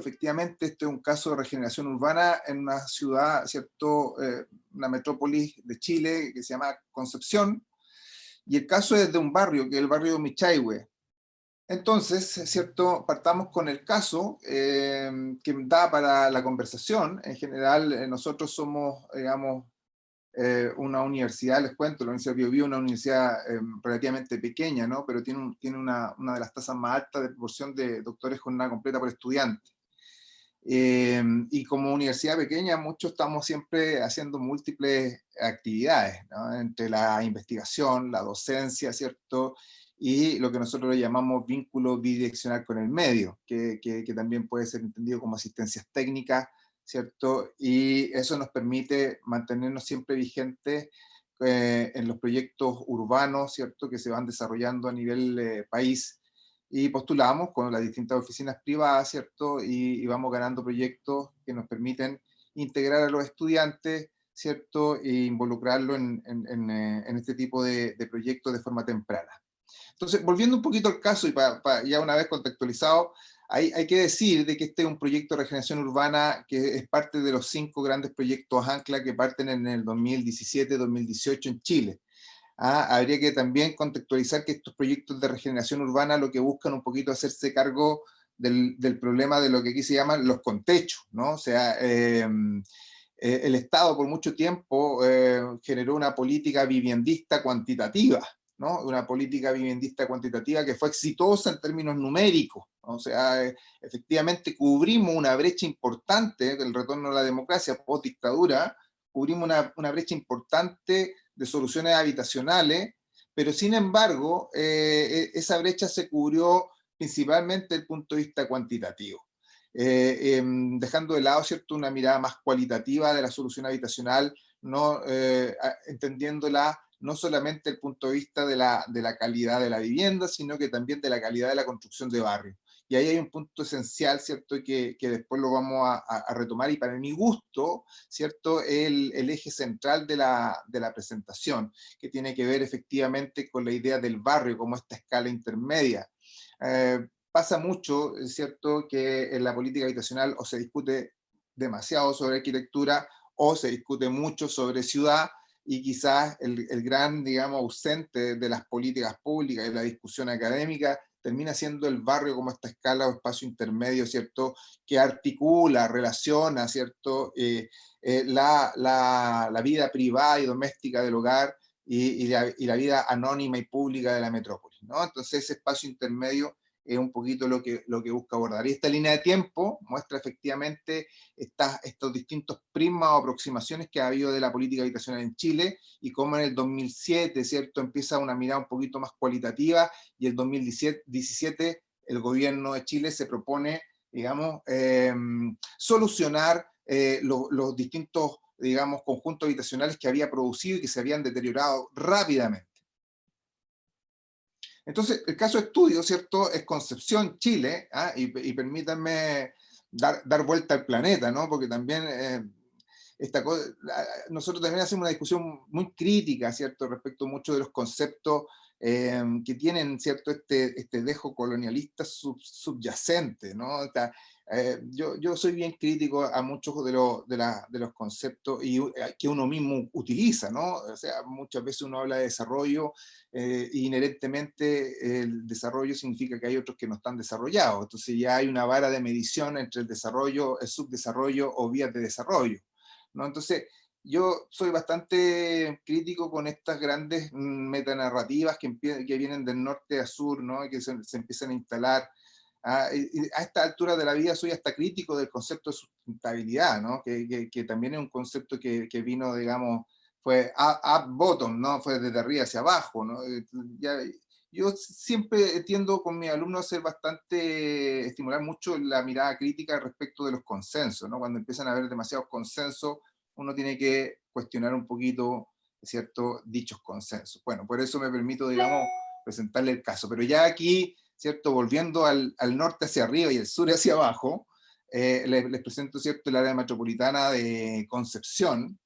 efectivamente este es un caso de regeneración urbana en una ciudad, ¿cierto? Una metrópolis de Chile que se llama Concepción, y el caso es de un barrio, que es el barrio de Michaihue. Entonces, ¿cierto? Partamos con el caso que da para la conversación. En general, nosotros somos, digamos, una universidad, les cuento, la Universidad de Bio Bio, una universidad relativamente pequeña, ¿no? Pero tiene una de las tasas más altas de proporción de doctores con jornada completa por estudiante. Y como universidad pequeña, muchos estamos siempre haciendo múltiples actividades, ¿no? Entre la investigación, la docencia, ¿cierto? Y lo que nosotros le llamamos vínculo bidireccional con el medio, que también puede ser entendido como asistencias técnicas, ¿cierto? Y eso nos permite mantenernos siempre vigentes en los proyectos urbanos, ¿cierto? Que se van desarrollando a nivel país, y postulamos con las distintas oficinas privadas, ¿cierto? Y vamos ganando proyectos que nos permiten integrar a los estudiantes, ¿cierto? E involucrarlo en este tipo de proyectos de forma temprana. Entonces, volviendo un poquito al caso, y ya una vez contextualizado, hay que decir de que este es un proyecto de regeneración urbana que es parte de los 5 grandes proyectos ANCLA que parten en el 2017-2018 en Chile. Habría que también contextualizar que estos proyectos de regeneración urbana lo que buscan un poquito hacerse cargo del problema de lo que aquí se llaman los contechos, ¿no? O sea, el Estado por mucho tiempo generó una política viviendista cuantitativa, ¿no? Una política viviendista cuantitativa que fue exitosa en términos numéricos, ¿no? O sea, efectivamente cubrimos una brecha importante del retorno a la democracia post dictadura, cubrimos una brecha importante de soluciones habitacionales, pero sin embargo, esa brecha se cubrió principalmente desde el punto de vista cuantitativo. Dejando de lado, ¿cierto?, una mirada más cualitativa de la solución habitacional, no, entendiéndola no solamente desde el punto de vista de la calidad de la vivienda, sino que también de la calidad de la construcción de barrios. Y ahí hay un punto esencial, ¿cierto?, que después lo vamos a retomar, y para mi gusto, ¿cierto?, el eje central de la presentación, que tiene que ver efectivamente con la idea del barrio como esta escala intermedia. Pasa mucho, es cierto, que en la política habitacional o se discute demasiado sobre arquitectura o se discute mucho sobre ciudad, y quizás el gran, digamos, ausente de las políticas públicas y de la discusión académica termina siendo el barrio como esta escala o espacio intermedio, ¿cierto?, que articula, relaciona, ¿cierto?, la vida privada y doméstica del hogar y la vida anónima y pública de la metrópoli, ¿no? Entonces ese espacio intermedio es un poquito lo que busca abordar. Y esta línea de tiempo muestra efectivamente estos distintos prismas o aproximaciones que ha habido de la política habitacional en Chile, y cómo en el 2007, ¿cierto?, empieza una mirada un poquito más cualitativa, y el 2017 el gobierno de Chile se propone, digamos, solucionar los distintos, digamos, conjuntos habitacionales que había producido y que se habían deteriorado rápidamente. Entonces, el caso de estudio, ¿cierto?, es Concepción, Chile, y permítanme dar vuelta al planeta, ¿no? Porque también nosotros también hacemos una discusión muy crítica, ¿cierto?, respecto mucho de los conceptos que tienen, ¿cierto?, este dejo colonialista subyacente, ¿no? Yo soy bien crítico a muchos de los conceptos que uno mismo utiliza, ¿no? O sea, muchas veces uno habla de desarrollo, inherentemente el desarrollo significa que hay otros que no están desarrollados, entonces ya hay una vara de medición entre el desarrollo, el subdesarrollo o vías de desarrollo, ¿no? Entonces, yo soy bastante crítico con estas grandes metanarrativas que vienen del norte a sur, ¿no? Y que se empiezan a instalar. Y a esta altura de la vida soy hasta crítico del concepto de sustentabilidad, ¿no? Que también es un concepto que vino, digamos, fue up-bottom, ¿no? Fue desde arriba hacia abajo, ¿no? Yo siempre tiendo con mis alumnos a ser bastante, estimular mucho la mirada crítica respecto de los consensos, ¿no? Cuando empiezan a haber demasiados consensos, uno tiene que cuestionar un poquito, ¿cierto?, dichos consensos. Bueno, por eso me permito, digamos, presentarle el caso. Pero ya aquí, ¿cierto?, volviendo al norte hacia arriba y el sur hacia abajo, les presento, ¿cierto?, el área metropolitana de Concepción,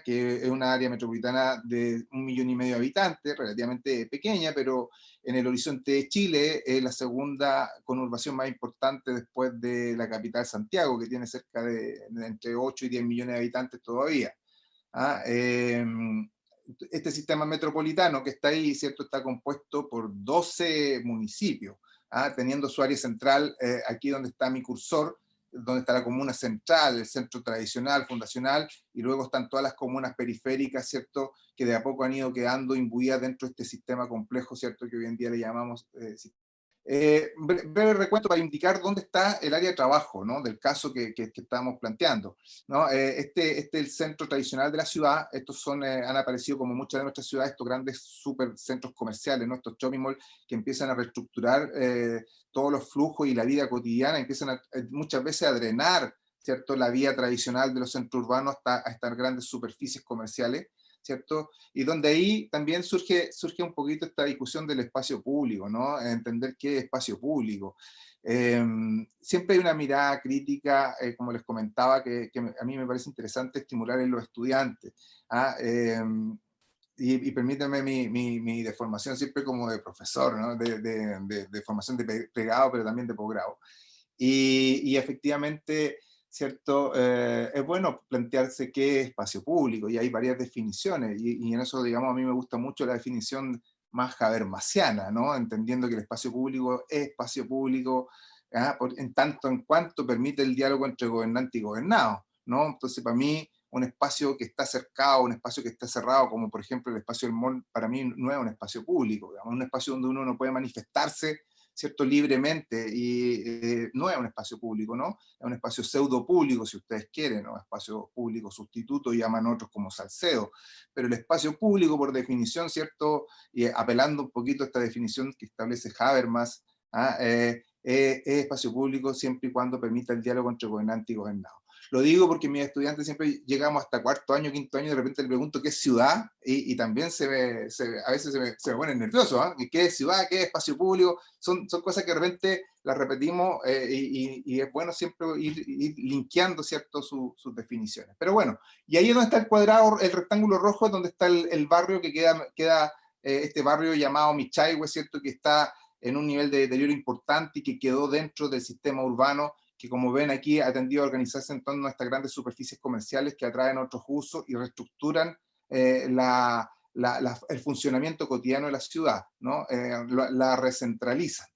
que es una área metropolitana de 1,5 millones de habitantes, relativamente pequeña, pero en el horizonte de Chile es la segunda conurbación más importante después de la capital Santiago, que tiene cerca de entre 8 y 10 millones de habitantes todavía. Este sistema metropolitano que está ahí, ¿cierto?, está compuesto por 12 municipios, teniendo su área central aquí donde está mi cursor, donde está la comuna central, el centro tradicional, fundacional, y luego están todas las comunas periféricas, ¿cierto?, que de a poco han ido quedando imbuidas dentro de este sistema complejo, ¿cierto?, que hoy en día le llamamos breve recuento para indicar dónde está el área de trabajo, ¿no?, del caso que estamos planteando, ¿no? Este es el centro tradicional de la ciudad. Estos han aparecido, como muchas de nuestras ciudades, estos grandes supercentros comerciales, ¿no?, estos shopping malls que empiezan a reestructurar todos los flujos y la vida cotidiana, empiezan muchas veces a drenar, ¿cierto?, la vía tradicional de los centros urbanos a estas grandes superficies comerciales, ¿cierto? Y donde ahí también surge un poquito esta discusión del espacio público, ¿no? Entender qué es espacio público. Siempre hay una mirada crítica, como les comentaba, que a mí me parece interesante estimular en los estudiantes. Y permítame mi deformación siempre como de profesor, ¿no?, de formación de pregrado, pero también de posgrado. Y efectivamente, ¿cierto? Es bueno plantearse qué es espacio público, y hay varias definiciones, y en eso, digamos, a mí me gusta mucho la definición más habermasiana, ¿no? Entendiendo que el espacio público es espacio público, en tanto en cuanto permite el diálogo entre gobernante y gobernado, ¿no? Entonces, para mí, un espacio que está cercado, un espacio que está cerrado, como por ejemplo el espacio del mall, para mí no es un espacio público, digamos, un espacio donde uno no puede manifestarse, ¿cierto?, libremente, y no es un espacio público, ¿no? Es un espacio pseudo público, si ustedes quieren, ¿no? Espacio público sustituto, llaman otros como Salcedo, pero el espacio público, por definición, ¿cierto?, y apelando un poquito a esta definición que establece Habermas, es espacio público siempre y cuando permita el diálogo entre gobernante y gobernado. Lo digo porque mis estudiantes siempre llegamos hasta cuarto año, quinto año, y de repente le pregunto qué es ciudad, y también a veces se me ponen nerviosos, ¿qué es ciudad? ¿Qué es espacio público? Son cosas que de repente las repetimos, y es bueno siempre ir linkeando, ¿cierto?, sus definiciones. Pero bueno, y ahí es donde está el cuadrado, el rectángulo rojo, es donde está el barrio que queda este barrio llamado Michaihue, ¿cierto?, que está en un nivel de deterioro importante y que quedó dentro del sistema urbano, que como ven aquí ha tendido a organizarse en torno a estas grandes superficies comerciales que atraen otros usos y reestructuran el funcionamiento cotidiano de la ciudad, ¿no? La recentralizan.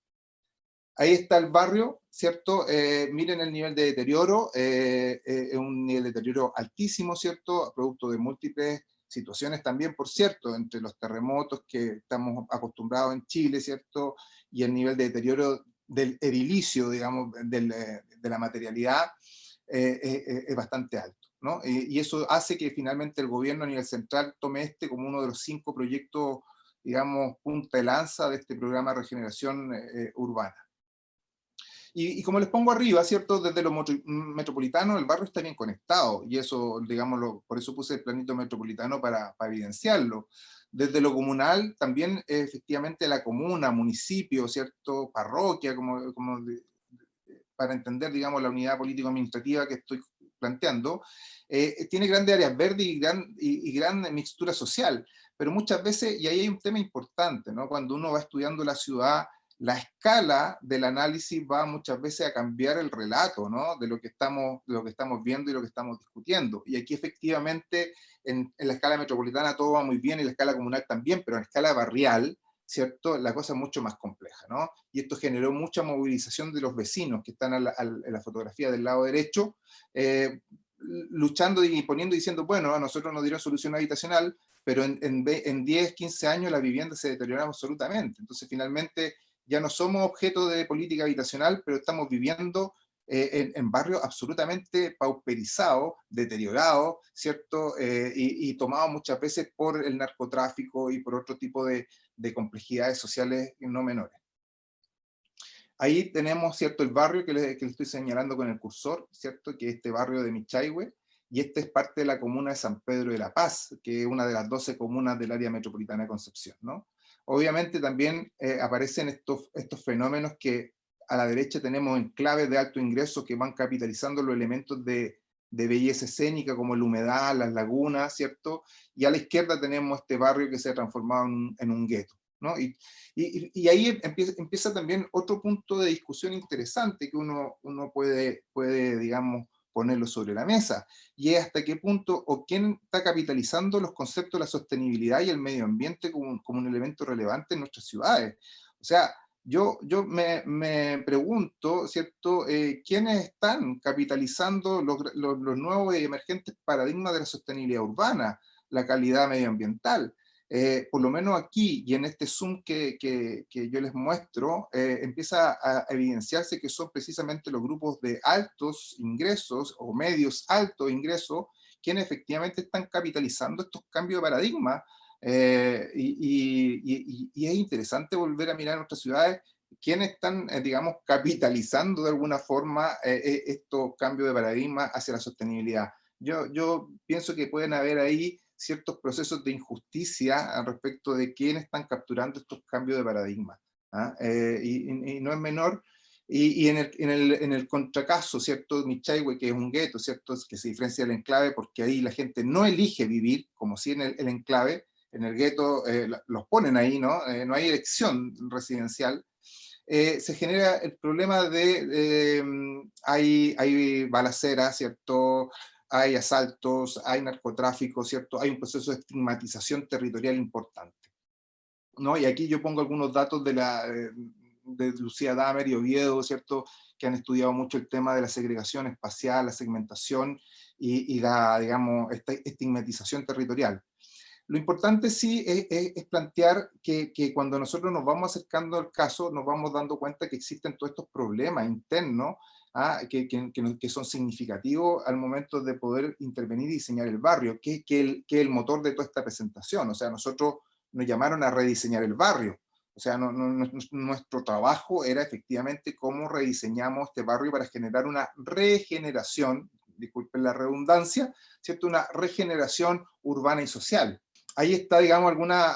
Ahí está el barrio, ¿cierto? Miren el nivel de deterioro, es un nivel de deterioro altísimo, ¿cierto?, producto de múltiples situaciones también, por cierto, entre los terremotos que estamos acostumbrados en Chile, ¿cierto?, y el nivel de deterioro del edilicio, digamos, de la materialidad, es bastante alto, ¿no? Y eso hace que finalmente el gobierno a nivel central tome como uno de los 5 proyectos, digamos, punta de lanza de este programa de regeneración urbana. Y como les pongo arriba, ¿cierto?, desde lo metropolitano el barrio está bien conectado, y eso, digámoslo, por eso puse el planito metropolitano para evidenciarlo. Desde lo comunal, también efectivamente la comuna, municipio, ¿cierto?, parroquia, para entender, digamos, la unidad político-administrativa que estoy planteando, tiene grandes áreas verdes y gran mixtura social, pero muchas veces, y ahí hay un tema importante, ¿no?, cuando uno va estudiando la ciudad, la escala del análisis va muchas veces a cambiar el relato, ¿no?, de lo que estamos viendo y lo que estamos discutiendo. Y aquí efectivamente en la escala metropolitana todo va muy bien, y la escala comunal también, pero en escala barrial, ¿cierto?, la cosa es mucho más compleja, ¿no? Y esto generó mucha movilización de los vecinos que están en la fotografía del lado derecho, luchando y poniendo y diciendo, bueno, a nosotros nos dieron solución habitacional, pero en 10, 15 años la vivienda se deterioró absolutamente. Entonces finalmente ya no somos objeto de política habitacional, pero estamos viviendo en barrios absolutamente pauperizados, deteriorados, ¿cierto? Y tomados muchas veces por el narcotráfico y por otro tipo de complejidades sociales no menores. Ahí tenemos, ¿cierto?, el barrio que les estoy señalando con el cursor, ¿cierto?, que es este barrio de Michaihue, y este es parte de la comuna de San Pedro de la Paz, que es una de las 12 comunas del área metropolitana de Concepción, ¿no? Obviamente también aparecen estos fenómenos que a la derecha tenemos enclaves de alto ingreso que van capitalizando los elementos de belleza escénica como el humedal, las lagunas, ¿cierto? Y a la izquierda tenemos este barrio que se ha transformado en un gueto, ¿no? Y ahí empieza también otro punto de discusión interesante que uno puede, digamos, ponerlo sobre la mesa, y es hasta qué punto o quién está capitalizando los conceptos de la sostenibilidad y el medio ambiente como un elemento relevante en nuestras ciudades. O sea, yo me pregunto, ¿cierto? ¿Quiénes están capitalizando los nuevos y emergentes paradigmas de la sostenibilidad urbana, la calidad medioambiental? Por lo menos aquí y en este Zoom que yo les muestro, empieza a evidenciarse que son precisamente los grupos de altos ingresos o medios altos ingresos quienes efectivamente están capitalizando estos cambios de paradigma. Y es interesante volver a mirar nuestras ciudades, quiénes están, digamos, capitalizando de alguna forma estos cambios de paradigma hacia la sostenibilidad. Yo pienso que pueden haber ahí ciertos procesos de injusticia al respecto de quiénes están capturando estos cambios de paradigma. ¿Ah? Y no es menor. Y en el contracaso, ¿cierto? Michaiwe, que es un gueto, ¿cierto? Que se diferencia del enclave porque ahí la gente no elige vivir, como si en el enclave, en el gueto los ponen ahí, ¿no? No hay elección residencial. Se genera el problema hay balaceras, ¿cierto? Hay asaltos, hay narcotráfico, ¿cierto? Hay un proceso de estigmatización territorial importante, ¿no? Y aquí yo pongo algunos datos de Lucía Damer y Oviedo, ¿cierto? Que han estudiado mucho el tema de la segregación espacial, la segmentación y la, digamos, esta estigmatización territorial. Lo importante sí es plantear que cuando nosotros nos vamos acercando al caso, nos vamos dando cuenta que existen todos estos problemas internos que son significativos al momento de poder intervenir y diseñar el barrio, que es el motor de toda esta presentación. O sea, nosotros nos llamaron a rediseñar el barrio. O sea, nuestro trabajo era efectivamente cómo rediseñamos este barrio para generar una regeneración, disculpen la redundancia, ¿cierto? Una regeneración urbana y social. Ahí está, digamos, alguna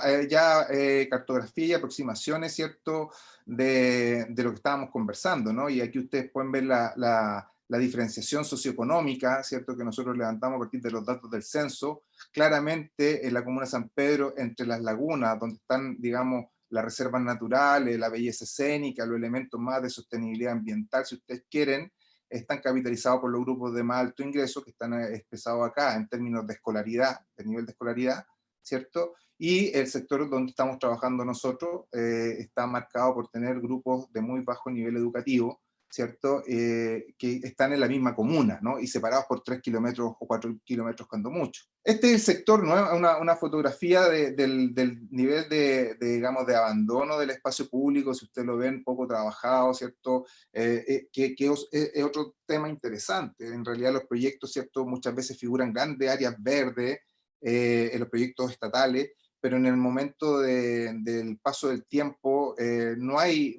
cartografía y aproximaciones, ¿cierto?, de lo que estábamos conversando, ¿no? Y aquí ustedes pueden ver la diferenciación socioeconómica, ¿cierto?, que nosotros levantamos a partir de los datos del censo. Claramente, en la comuna de San Pedro, entre las lagunas, donde están, digamos, las reservas naturales, la belleza escénica, los elementos más de sostenibilidad ambiental, si ustedes quieren, están capitalizados por los grupos de más alto ingreso que están expresados acá en términos de escolaridad, de nivel de escolaridad, ¿cierto? Y el sector donde estamos trabajando nosotros está marcado por tener grupos de muy bajo nivel educativo, ¿cierto? Que están en la misma comuna, ¿no? Y separados por 3 kilómetros o 4 kilómetros cuando mucho. Este es el sector, ¿no? Una fotografía del nivel digamos, de abandono del espacio público, si ustedes lo ven, poco trabajado, ¿cierto? Que es otro tema interesante. En realidad los proyectos, ¿cierto? Muchas veces figuran grandes áreas verdes, en los proyectos estatales, pero en el momento del paso del tiempo no hay,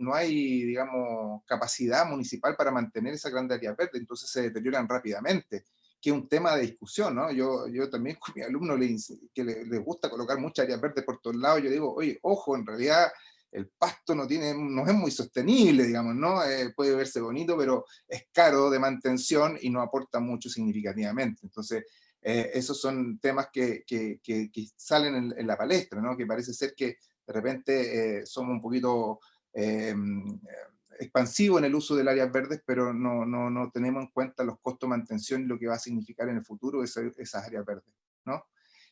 digamos, capacidad municipal para mantener esa gran área verde, entonces se deterioran rápidamente, que es un tema de discusión, ¿no? Yo también con mis alumnos les gusta colocar muchas áreas verdes por todos lados, yo digo, oye, ojo, en realidad el pasto no es muy sostenible, digamos, ¿no? Puede verse bonito, pero es caro de mantención y no aporta mucho significativamente, entonces esos son temas que salen en la palestra, ¿no? Que parece ser que de repente somos un poquito expansivos en el uso del áreas verdes, pero no tenemos en cuenta los costos de mantención y lo que va a significar en el futuro esas áreas verdes, ¿no?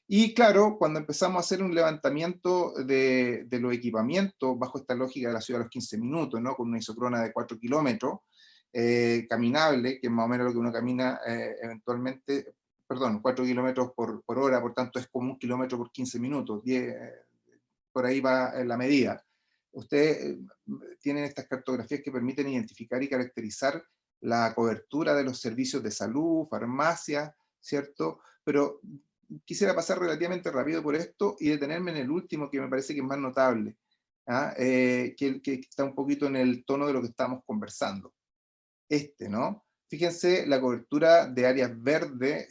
Y claro, cuando empezamos a hacer un levantamiento de los equipamientos bajo esta lógica de la ciudad a los 15 minutos, ¿no? Con una isocrona de 4 kilómetros, caminable, que es más o menos lo que uno camina eventualmente, perdón, 4 kilómetros por hora, por tanto es como 1 kilómetro por 15 minutos, 10, por ahí va la medida. Ustedes tienen estas cartografías que permiten identificar y caracterizar la cobertura de los servicios de salud, farmacias, ¿cierto? Pero quisiera pasar relativamente rápido por esto y detenerme en el último, que me parece que es más notable, ¿ah? Que está un poquito en el tono de lo que estamos conversando. ¿No? Fíjense la cobertura de áreas verdes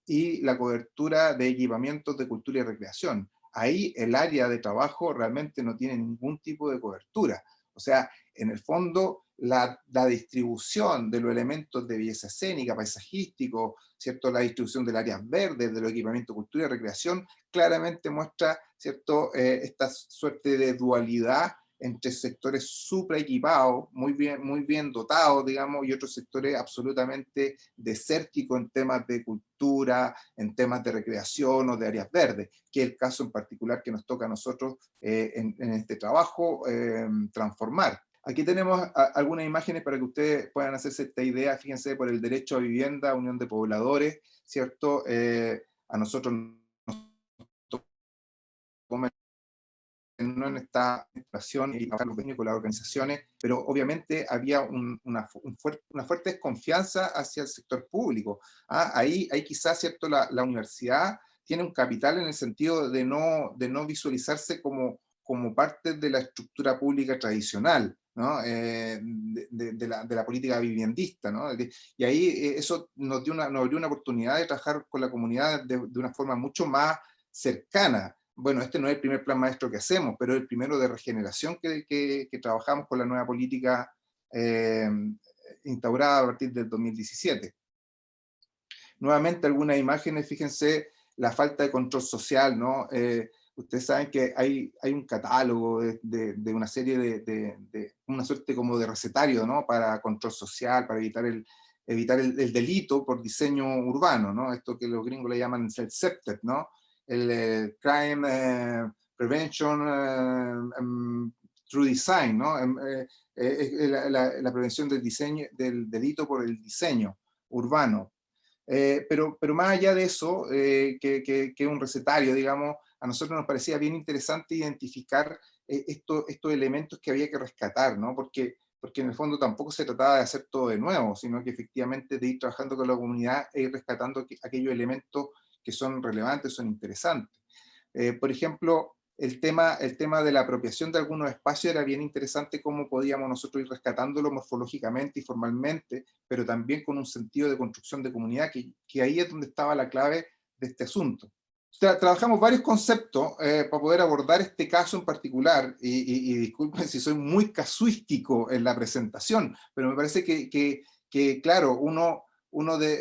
y la cobertura de equipamientos de cultura y recreación. Ahí el área de trabajo realmente no tiene ningún tipo de cobertura. O sea, en el fondo, la distribución de los elementos de belleza escénica, paisajístico, ¿cierto? La distribución del áreas verdes, de los equipamientos, cultura y recreación, claramente muestra, ¿cierto? Esta suerte de dualidad entre sectores supraequipados, muy bien dotados, digamos, y otros sectores absolutamente desérticos en temas de cultura, en temas de recreación o de áreas verdes, que es el caso en particular que nos toca a nosotros en este trabajo transformar. Aquí tenemos algunas imágenes para que ustedes puedan hacerse esta idea. Fíjense, por el derecho a vivienda, unión de pobladores, ¿cierto? A nosotros nos toma no en esta situación y trabajar con las organizaciones, pero obviamente había una fuerte desconfianza hacia el sector público. Ahí quizás, ¿cierto? La universidad tiene un capital en el sentido de no visualizarse como parte de la estructura pública tradicional, ¿no? De la política viviendista, ¿no? Y ahí eso nos abrió una oportunidad de trabajar con la comunidad de una forma mucho más cercana. Bueno, este no es el primer plan maestro que hacemos, pero es el primero de regeneración que trabajamos con la nueva política instaurada a partir del 2017. Nuevamente algunas imágenes, fíjense la falta de control social, ¿no? Ustedes saben que hay un catálogo de una serie de una suerte como de recetario, ¿no? Para control social, para evitar el delito por diseño urbano, ¿no? Esto que los gringos le llaman self-septed, ¿no? El crime prevention through design, ¿no? La prevención del delito por el diseño urbano. Pero más allá de eso, que es un recetario, digamos, a nosotros nos parecía bien interesante identificar estos elementos que había que rescatar, ¿no? Porque en el fondo tampoco se trataba de hacer todo de nuevo, sino que efectivamente de ir trabajando con la comunidad e ir rescatando aquellos elementos que son relevantes, son interesantes. Por ejemplo, el tema de la apropiación de algunos espacios era bien interesante, cómo podíamos nosotros ir rescatándolo morfológicamente y formalmente, pero también con un sentido de construcción de comunidad, que ahí es donde estaba la clave de este asunto. O sea, trabajamos varios conceptos para poder abordar este caso en particular, y disculpen si soy muy casuístico en la presentación, pero me parece que claro, uno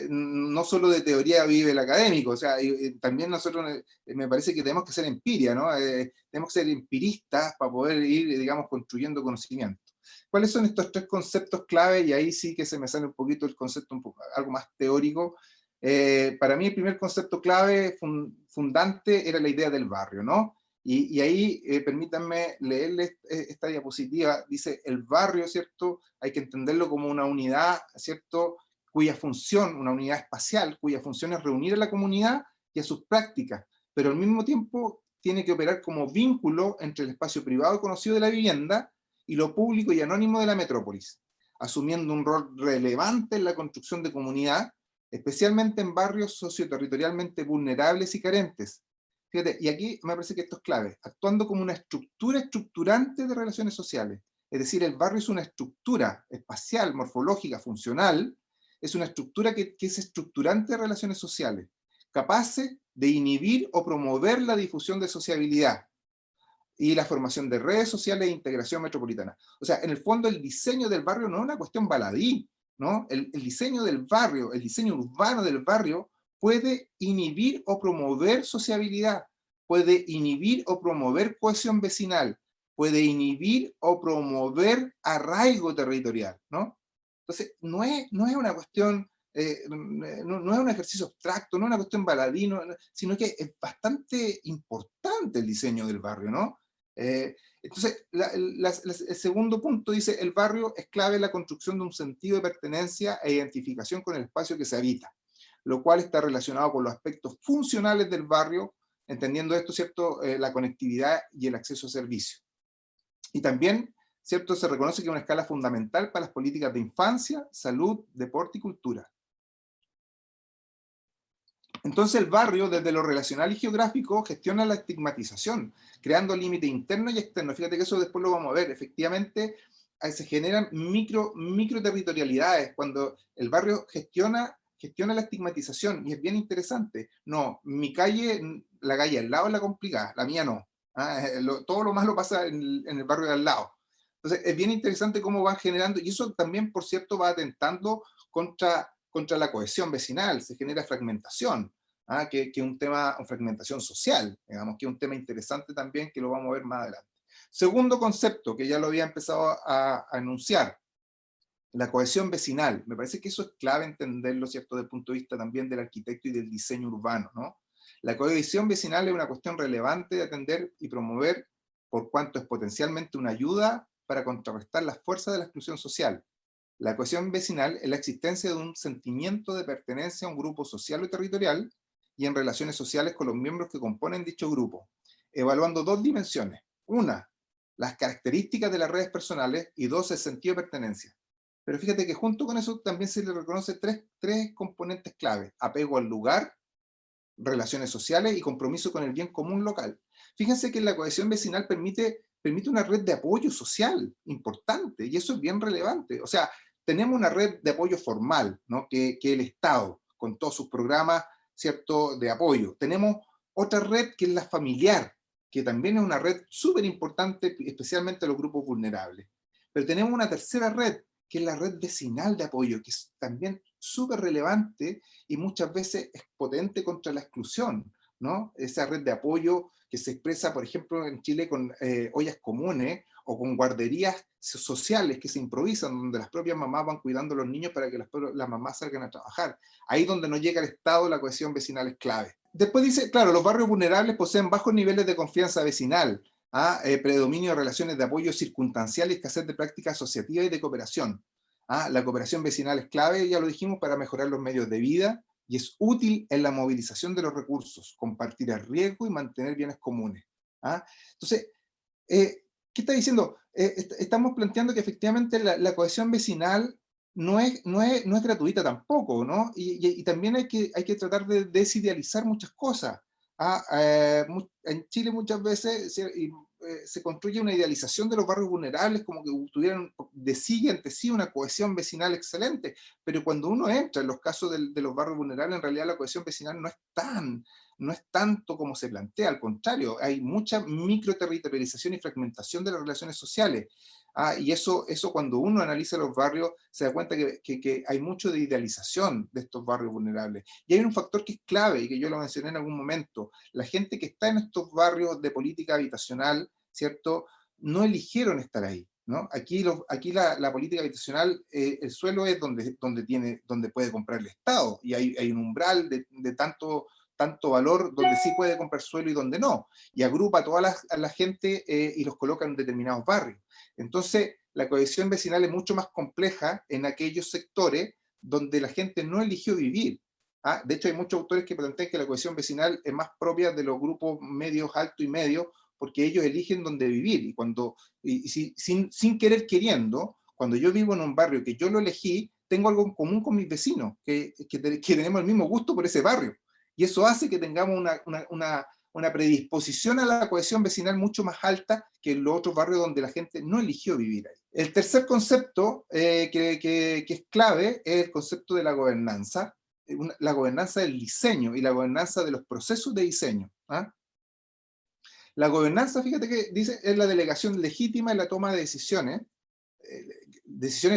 no solo de teoría vive el académico, o sea, también nosotros me parece que tenemos que ser empiria, ¿no? Tenemos que ser empiristas para poder ir, digamos, construyendo conocimiento. ¿Cuáles son estos tres conceptos clave? Y ahí sí que se me sale un poquito el concepto, algo más teórico. Para mí el primer concepto clave, fundante, era la idea del barrio, ¿no? Y ahí permítanme leerles esta diapositiva. Dice, el barrio, ¿cierto? Hay que entenderlo como una unidad, ¿cierto?, cuya función, una unidad espacial, cuya función es reunir a la comunidad y a sus prácticas, pero al mismo tiempo tiene que operar como vínculo entre el espacio privado y conocido de la vivienda y lo público y anónimo de la metrópolis, asumiendo un rol relevante en la construcción de comunidad, especialmente en barrios socioterritorialmente vulnerables y carentes. Fíjate, y aquí me parece que esto es clave, actuando como una estructura estructurante de relaciones sociales. Es decir, el barrio es una estructura espacial, morfológica, funcional, es una estructura que es estructurante de relaciones sociales, capaz de inhibir o promover la difusión de sociabilidad y la formación de redes sociales e integración metropolitana. O sea, en el fondo el diseño del barrio no es una cuestión baladí, ¿no? El diseño del barrio, el diseño urbano del barrio puede inhibir o promover sociabilidad, puede inhibir o promover cohesión vecinal, puede inhibir o promover arraigo territorial, ¿no? Entonces, no es una cuestión, no es un ejercicio abstracto, no es una cuestión baladí, sino que es bastante importante el diseño del barrio, ¿no? Entonces, el segundo punto dice, el barrio es clave en la construcción de un sentido de pertenencia e identificación con el espacio que se habita, lo cual está relacionado con los aspectos funcionales del barrio, entendiendo esto, ¿cierto?, la conectividad y el acceso a servicios. Y también, ¿cierto?, se reconoce que es una escala fundamental para las políticas de infancia, salud, deporte y cultura. Entonces el barrio, desde lo relacional y geográfico, gestiona la estigmatización, creando límites internos y externos. Fíjate que eso después lo vamos a ver. Efectivamente, se generan microterritorialidades cuando el barrio gestiona la estigmatización, y es bien interesante. No, mi calle, la calle al lado es la complicada, la mía no. Todo lo malo pasa en el barrio de al lado. Entonces, es bien interesante cómo van generando, y eso también, por cierto, va atentando contra la cohesión vecinal, se genera fragmentación, que es un tema, fragmentación social, digamos, que es un tema interesante también, que lo vamos a ver más adelante. Segundo concepto, que ya lo había empezado a enunciar, la cohesión vecinal. Me parece que eso es clave entenderlo, ¿cierto?, desde el punto de vista también del arquitecto y del diseño urbano, ¿no? La cohesión vecinal es una cuestión relevante de atender y promover, por cuanto es potencialmente una ayuda para contrarrestar las fuerzas de la exclusión social. La cohesión vecinal es la existencia de un sentimiento de pertenencia a un grupo social o territorial y en relaciones sociales con los miembros que componen dicho grupo, evaluando dos dimensiones. Una, las características de las redes personales, y dos, el sentido de pertenencia. Pero fíjate que junto con eso también se le reconoce tres componentes clave: apego al lugar, relaciones sociales y compromiso con el bien común local. Fíjense que la cohesión vecinal permite una red de apoyo social importante, y eso es bien relevante. O sea, tenemos una red de apoyo formal, ¿no?, que el Estado, con todos sus programas, ¿cierto?, de apoyo. Tenemos otra red que es la familiar, que también es una red súper importante, especialmente a los grupos vulnerables. Pero tenemos una tercera red, que es la red vecinal de apoyo, que es también súper relevante y muchas veces es potente contra la exclusión, ¿no? Esa red de apoyo que se expresa, por ejemplo, en Chile con ollas comunes o con guarderías sociales que se improvisan, donde las propias mamás van cuidando a los niños para que las mamás salgan a trabajar. Ahí donde no llega el Estado, la cohesión vecinal es clave. Después dice, claro, los barrios vulnerables poseen bajos niveles de confianza vecinal, predominio de relaciones de apoyo circunstancial y escasez de prácticas asociativas y de cooperación. La cooperación vecinal es clave, ya lo dijimos, para mejorar los medios de vida, y es útil en la movilización de los recursos, compartir el riesgo y mantener bienes comunes. Entonces, ¿qué está diciendo? Estamos planteando que efectivamente la cohesión vecinal no es gratuita tampoco, ¿no? Y también hay que tratar de desidealizar muchas cosas. En Chile muchas veces se construye una idealización de los barrios vulnerables como que tuvieran de sí y ante sí una cohesión vecinal excelente, pero cuando uno entra en los casos de los barrios vulnerables, en realidad la cohesión vecinal no es tanto como se plantea, al contrario, hay mucha microterritorialización y fragmentación de las relaciones sociales. Y eso cuando uno analiza los barrios se da cuenta que hay mucho de idealización de estos barrios vulnerables. Y hay un factor que es clave y que yo lo mencioné en algún momento: la gente que está en estos barrios de política habitacional, ¿cierto?, no eligieron estar ahí, ¿no? Aquí la política habitacional, el suelo es donde puede comprar el Estado, y hay un umbral de tanto valor donde sí puede comprar suelo y donde no, y agrupa a a la gente y los coloca en determinados barrios. Entonces, la cohesión vecinal es mucho más compleja en aquellos sectores donde la gente no eligió vivir. De hecho, hay muchos autores que plantean que la cohesión vecinal es más propia de los grupos medios, altos y medios, porque ellos eligen dónde vivir, sin querer queriendo, cuando yo vivo en un barrio que yo lo elegí, tengo algo en común con mis vecinos, que tenemos el mismo gusto por ese barrio, y eso hace que tengamos una predisposición a la cohesión vecinal mucho más alta que en los otros barrios donde la gente no eligió vivir ahí. El tercer concepto que es clave es el concepto de la gobernanza del diseño y la gobernanza de los procesos de diseño. La gobernanza, fíjate que dice, es la delegación legítima en la toma de decisiones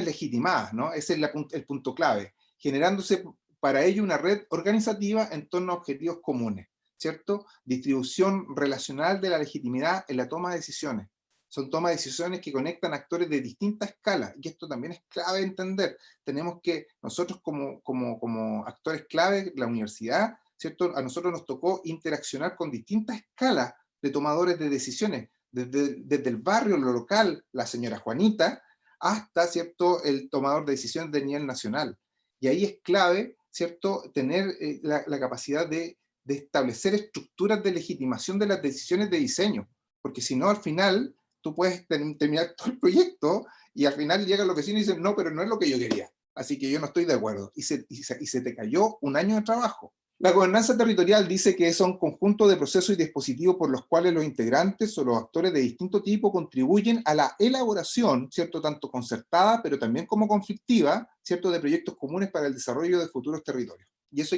legitimadas, ¿no? Ese es el punto clave, generándose para ello una red organizativa en torno a objetivos comunes, ¿cierto? Distribución relacional de la legitimidad en la toma de decisiones. Son tomas de decisiones que conectan actores de distintas escalas, y esto también es clave entender. Tenemos que, nosotros como actores clave, la universidad, ¿cierto?, a nosotros nos tocó interaccionar con distintas escalas de tomadores de decisiones, desde el barrio, lo local, la señora Juanita, hasta, ¿cierto?, el tomador de decisiones de nivel nacional. Y ahí es clave, ¿cierto?, tener la capacidad de establecer estructuras de legitimación de las decisiones de diseño, porque si no, al final, tú puedes terminar todo el proyecto y al final llegan los vecinos y dicen, no, pero no es lo que yo quería, así que yo no estoy de acuerdo, y se te cayó un año de trabajo. La gobernanza territorial dice que son conjuntos de procesos y dispositivos por los cuales los integrantes o los actores de distinto tipo contribuyen a la elaboración, ¿cierto?, tanto concertada, pero también como conflictiva, ¿cierto?, de proyectos comunes para el desarrollo de futuros territorios. Y eso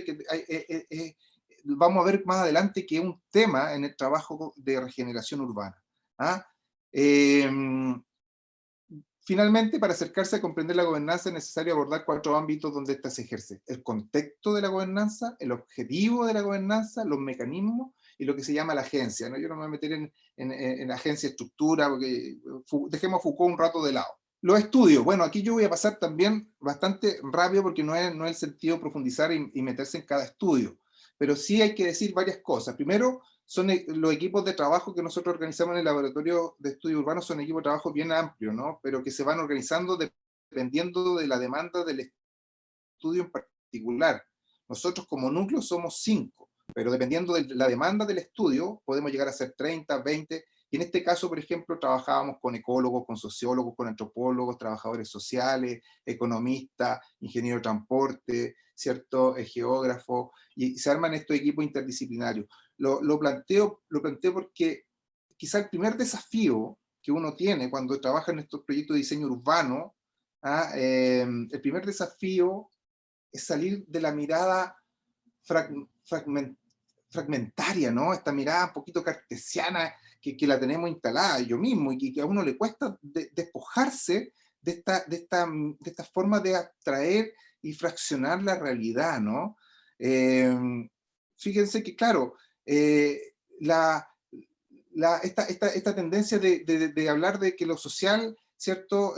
vamos a ver más adelante que es un tema en el trabajo de regeneración urbana. Finalmente, para acercarse a comprender la gobernanza es necesario abordar 4 ámbitos donde ésta se ejerce: el contexto de la gobernanza, el objetivo de la gobernanza, los mecanismos y lo que se llama la agencia, ¿no? Yo no me voy a meter en agencia, estructura, porque dejemos a Foucault un rato de lado. Los estudios, bueno, aquí yo voy a pasar también bastante rápido porque no es el sentido profundizar y meterse en cada estudio, pero sí hay que decir varias cosas. Primero, son los equipos de trabajo que nosotros organizamos en el Laboratorio de Estudios Urbanos, son equipos de trabajo bien amplios, ¿no? Pero que se van organizando dependiendo de la demanda del estudio en particular. Nosotros como núcleo somos 5, pero dependiendo de la demanda del estudio, podemos llegar a ser 30, 20, y en este caso, por ejemplo, trabajábamos con ecólogos, con sociólogos, con antropólogos, trabajadores sociales, economistas, ingenieros de transporte, ¿cierto? Geógrafos, y se arman estos equipos interdisciplinarios. Lo planteo porque quizá el primer desafío que uno tiene cuando trabaja en estos proyectos de diseño urbano, el primer desafío es salir de la mirada fragmentaria, ¿no? Esta mirada un poquito cartesiana que la tenemos instalada yo mismo y que a uno le cuesta despojarse de esta forma de abstraer y fraccionar la realidad, ¿no? Eh, Fíjense que, claro, eh, la, esta tendencia de hablar de que lo social, ¿cierto?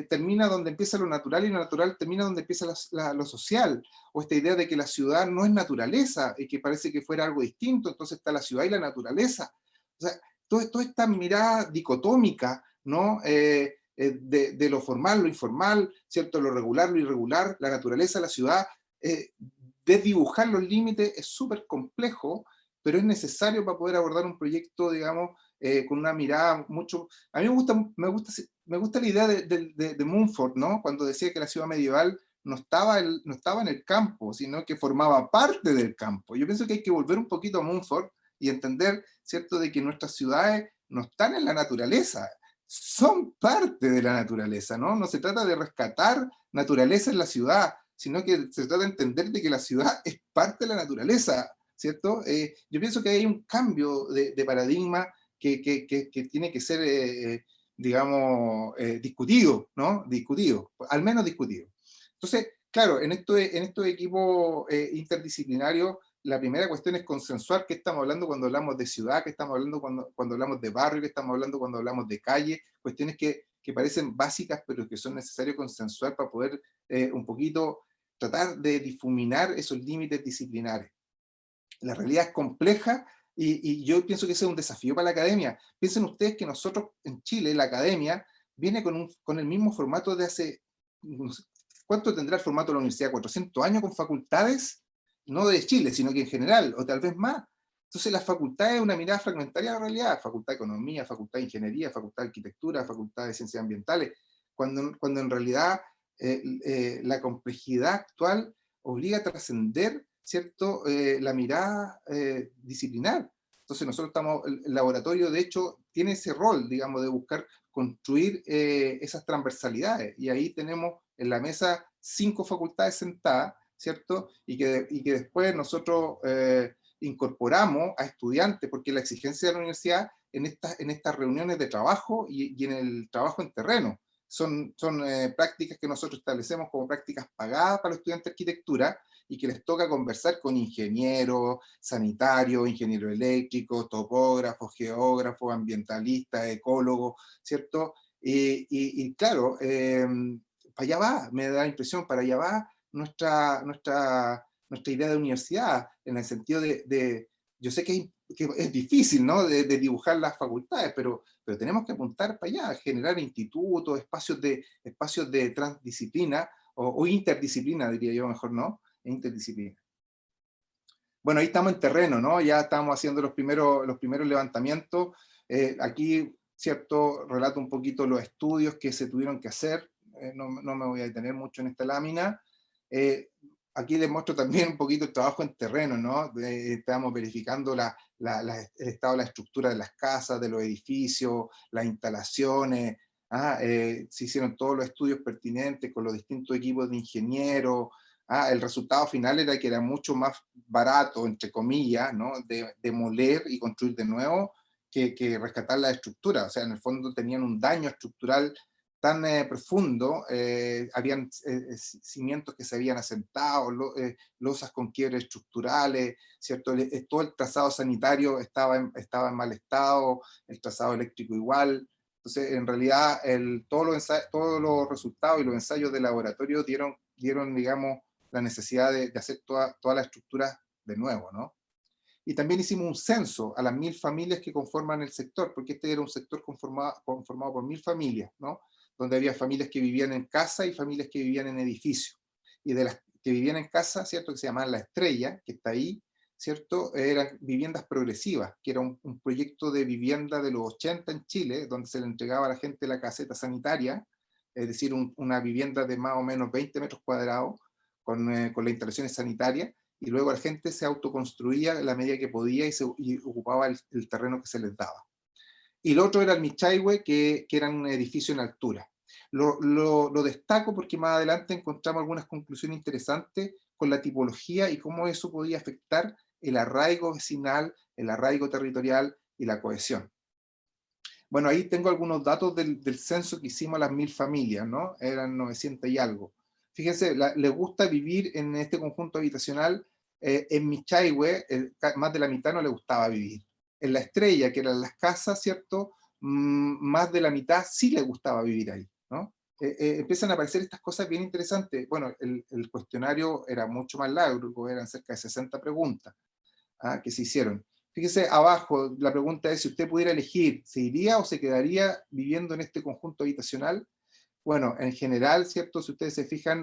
Termina donde empieza lo natural y lo natural termina donde empieza lo social, o esta idea de que la ciudad no es naturaleza y que parece que fuera algo distinto, entonces está la ciudad y la naturaleza. O sea, toda esta mirada dicotómica, ¿no? De lo formal, lo informal, ¿cierto? Lo regular, lo irregular, la naturaleza, la ciudad, desdibujar los límites es súper complejo, pero es necesario para poder abordar un proyecto, digamos, con una mirada mucho... A mí me gusta la idea de Mumford, ¿no? Cuando decía que la ciudad medieval no estaba en el campo, sino que formaba parte del campo. Yo pienso que hay que volver un poquito a Mumford y entender, ¿cierto?, de que nuestras ciudades no están en la naturaleza, son parte de la naturaleza, ¿no? No se trata de rescatar naturaleza en la ciudad, sino que se trata de entender de que la ciudad es parte de la naturaleza, ¿cierto? Yo pienso que hay un cambio de paradigma que tiene que ser, digamos, discutido, ¿no? Discutido, al menos discutido. Entonces, claro, en estos equipos interdisciplinarios, la primera cuestión es consensuar qué estamos hablando cuando hablamos de ciudad, qué estamos hablando cuando hablamos de barrio, qué estamos hablando cuando hablamos de calle, cuestiones que parecen básicas, pero que son necesarios consensuar para poder un poquito tratar de difuminar esos límites disciplinares. La realidad es compleja y yo pienso que ese es un desafío para la academia. Piensen ustedes que nosotros en Chile, la academia, viene con el mismo formato de hace, no sé, ¿cuánto tendrá el formato de la universidad? ¿400 años con facultades? No de Chile, sino que en general, o tal vez más. Entonces la facultad es una mirada fragmentaria de la realidad: facultad de economía, facultad de ingeniería, facultad de arquitectura, facultad de ciencias ambientales, cuando en realidad la complejidad actual obliga a trascender, ¿cierto?, la mirada disciplinar. Entonces nosotros el laboratorio de hecho tiene ese rol, digamos, de buscar construir esas transversalidades, y ahí tenemos en la mesa 5 facultades sentadas, ¿cierto? Y que después nosotros incorporamos a estudiantes, porque la exigencia de la universidad en estas reuniones de trabajo y en el trabajo en terreno son prácticas que nosotros establecemos como prácticas pagadas para los estudiantes de arquitectura, y que les toca conversar con ingenieros, sanitarios, ingenieros eléctricos, topógrafos, geógrafos, ambientalistas, ecólogos, ¿cierto? Y claro, para allá va, me da la impresión, para allá va nuestra idea de universidad, en el sentido yo sé que es difícil, ¿no?, de dibujar las facultades, pero tenemos que apuntar para allá, generar institutos, espacios de transdisciplina, o interdisciplina, diría yo mejor, ¿no? Interdisciplina. Bueno, ahí estamos en terreno, ¿no? Ya estamos haciendo los primeros levantamientos. Aquí, ¿cierto?, relato un poquito los estudios que se tuvieron que hacer. No me voy a detener mucho en esta lámina. Eh, Aquí les muestro también un poquito el trabajo en terreno, ¿no? Estamos verificando el estado de la estructura de las casas, de los edificios, las instalaciones. Se hicieron todos los estudios pertinentes con los distintos equipos de ingenieros. El resultado final era que era mucho más barato, entre comillas, ¿no?, demoler y construir de nuevo que rescatar la estructura. O sea, en el fondo tenían un daño estructural tan profundo, habían cimientos que se habían asentado, losas con quiebres estructurales, ¿cierto? Todo el trazado sanitario estaba en mal estado, el trazado eléctrico igual. Entonces, en realidad, todos los resultados y los ensayos de laboratorio dieron, digamos, la necesidad de hacer toda la estructura de nuevo, ¿no? Y también hicimos un censo a las 1000 familias que conforman el sector, porque este era un sector conformado por 1000 familias, ¿no? Donde había familias que vivían en casa y familias que vivían en edificios. Y de las que vivían en casa, ¿cierto? Que se llamaban La Estrella, que está ahí, ¿cierto? Eran viviendas progresivas, que era un proyecto de vivienda de los 80 en Chile, donde se le entregaba a la gente la caseta sanitaria, es decir, una vivienda de más o menos 20 metros cuadrados, con las instalaciones sanitarias, y luego la gente se autoconstruía a la medida que podía y ocupaba el terreno que se les daba. Y lo otro era el Michaihue, que era un edificio en altura. Lo destaco porque más adelante encontramos algunas conclusiones interesantes con la tipología y cómo eso podía afectar el arraigo vecinal, el arraigo territorial y la cohesión. Bueno, ahí tengo algunos datos del censo que hicimos a las 1000 familias, ¿no? Eran 900 y algo. Fíjense, les gusta vivir en este conjunto habitacional. En Michaihue, más de la mitad no le gustaba vivir. En La Estrella, que eran las casas, ¿cierto? Más de la mitad sí le gustaba vivir ahí, ¿no? Empiezan a aparecer estas cosas bien interesantes. Bueno, el cuestionario era mucho más largo, eran cerca de 60 preguntas, que se hicieron. Fíjese abajo, la pregunta es si usted pudiera elegir, ¿se iría o se quedaría viviendo en este conjunto habitacional? Bueno, en general, ¿cierto? Si ustedes se fijan,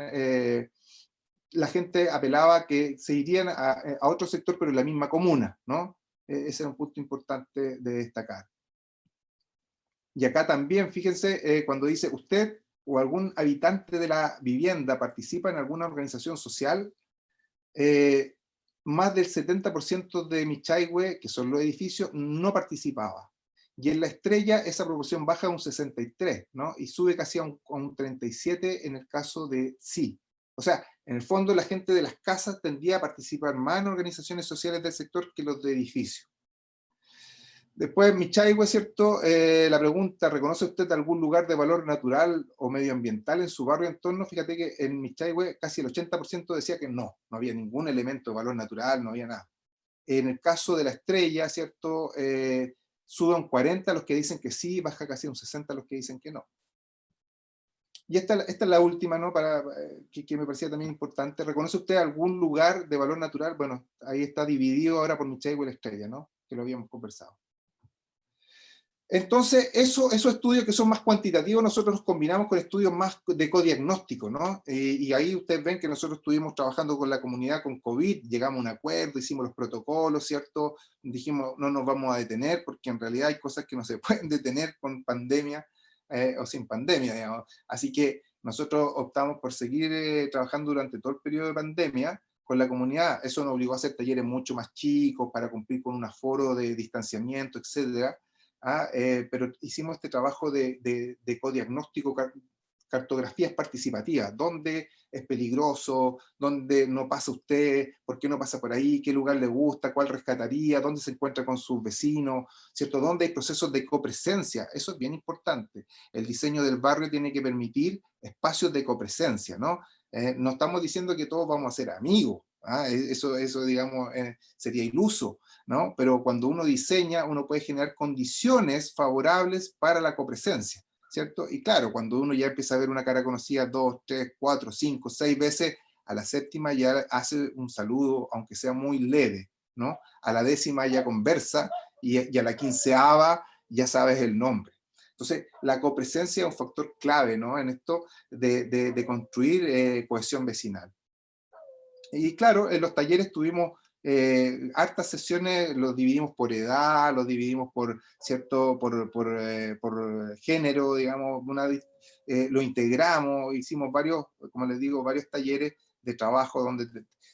la gente apelaba a que se irían a otro sector, pero en la misma comuna, ¿no? Ese era un punto importante de destacar. Y acá también, fíjense, cuando dice usted o algún habitante de la vivienda participa en alguna organización social, más del 70% de Michaihue, que son los edificios, no participaba. Y en La Estrella esa proporción baja a un 63, ¿no? Y sube casi a un 37 en el caso de sí. O sea, en el fondo la gente de las casas tendía a participar más en organizaciones sociales del sector que los de edificios. Después, Michaihue, ¿cierto? La pregunta, ¿reconoce usted algún lugar de valor natural o medioambiental en su barrio entorno? Fíjate que en Michaihue casi el 80% decía que no había ningún elemento de valor natural, no había nada. En el caso de La Estrella, ¿cierto? Sube un 40 los que dicen que sí, baja casi un 60 los que dicen que no. Y esta es la última, ¿no? Que me parecía también importante. ¿Reconoce usted algún lugar de valor natural? Bueno, ahí está dividido ahora por Michaihue y La Estrella, ¿no? Que lo habíamos conversado. Entonces, esos estudios que son más cuantitativos, nosotros los combinamos con estudios más de codiagnóstico, ¿no? Y ahí ustedes ven que nosotros estuvimos trabajando con la comunidad con COVID, llegamos a un acuerdo, hicimos los protocolos, ¿cierto? Dijimos, no nos vamos a detener, porque en realidad hay cosas que no se pueden detener con pandemia o sin pandemia, digamos. Así que nosotros optamos por seguir trabajando durante todo el periodo de pandemia con la comunidad. Eso nos obligó a hacer talleres mucho más chicos para cumplir con un aforo de distanciamiento, etcétera. Pero hicimos este trabajo de codiagnóstico, cartografías participativas, dónde es peligroso, dónde no pasa usted, por qué no pasa por ahí, qué lugar le gusta, cuál rescataría, dónde se encuentra con sus vecinos, ¿cierto? Dónde hay procesos de copresencia, eso es bien importante. El diseño del barrio tiene que permitir espacios de copresencia, ¿no? No estamos diciendo que todos vamos a ser amigos, eso digamos, sería iluso, ¿no? Pero cuando uno diseña, uno puede generar condiciones favorables para la copresencia, ¿cierto? Y claro, cuando uno ya empieza a ver una cara conocida 2, 3, 4, 5, 6 veces, a la séptima ya hace un saludo, aunque sea muy leve, ¿no? A la décima ya conversa y a la quinceava ya sabes el nombre. Entonces, la copresencia es un factor clave, ¿no? En esto de construir cohesión vecinal. Y claro, en los talleres tuvimos hartas sesiones, los dividimos por edad, los dividimos por, ¿cierto? Por género, digamos, lo integramos, hicimos varios, como les digo, varios talleres de trabajo donde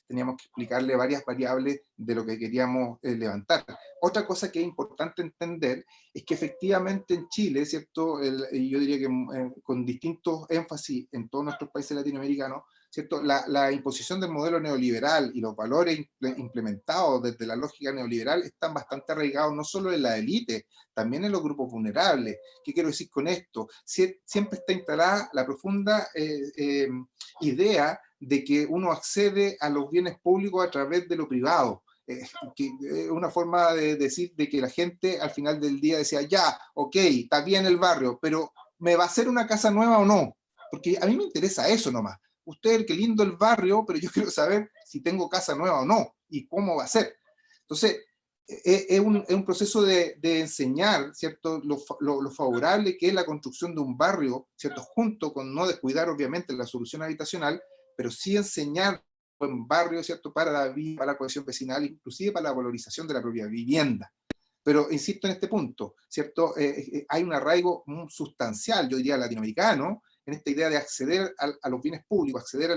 teníamos que explicarle varias variables de lo que queríamos levantar. Otra cosa que es importante entender es que efectivamente en Chile, ¿cierto? Y yo diría que con distintos énfasis en todos nuestros países latinoamericanos, ¿cierto? La imposición del modelo neoliberal y los valores implementados desde la lógica neoliberal están bastante arraigados no solo en la élite, también en los grupos vulnerables. ¿Qué quiero decir con esto? Siempre está instalada la profunda idea de que uno accede a los bienes públicos a través de lo privado. Que es una forma de decir de que la gente al final del día decía, ya, ok, está bien el barrio, pero ¿me va a hacer una casa nueva o no? Porque a mí me interesa eso nomás. Usted, qué lindo el barrio, pero yo quiero saber si tengo casa nueva o no, y cómo va a ser. Entonces, es un proceso de enseñar, ¿cierto?, lo favorable que es la construcción de un barrio, ¿cierto?, junto con no descuidar, obviamente, la solución habitacional, pero sí enseñar un barrio, ¿cierto?, para la vida, para la cohesión vecinal, inclusive para la valorización de la propia vivienda. Pero insisto en este punto, ¿cierto? Hay un arraigo sustancial, yo diría latinoamericano, en esta idea de acceder a los bienes públicos, acceder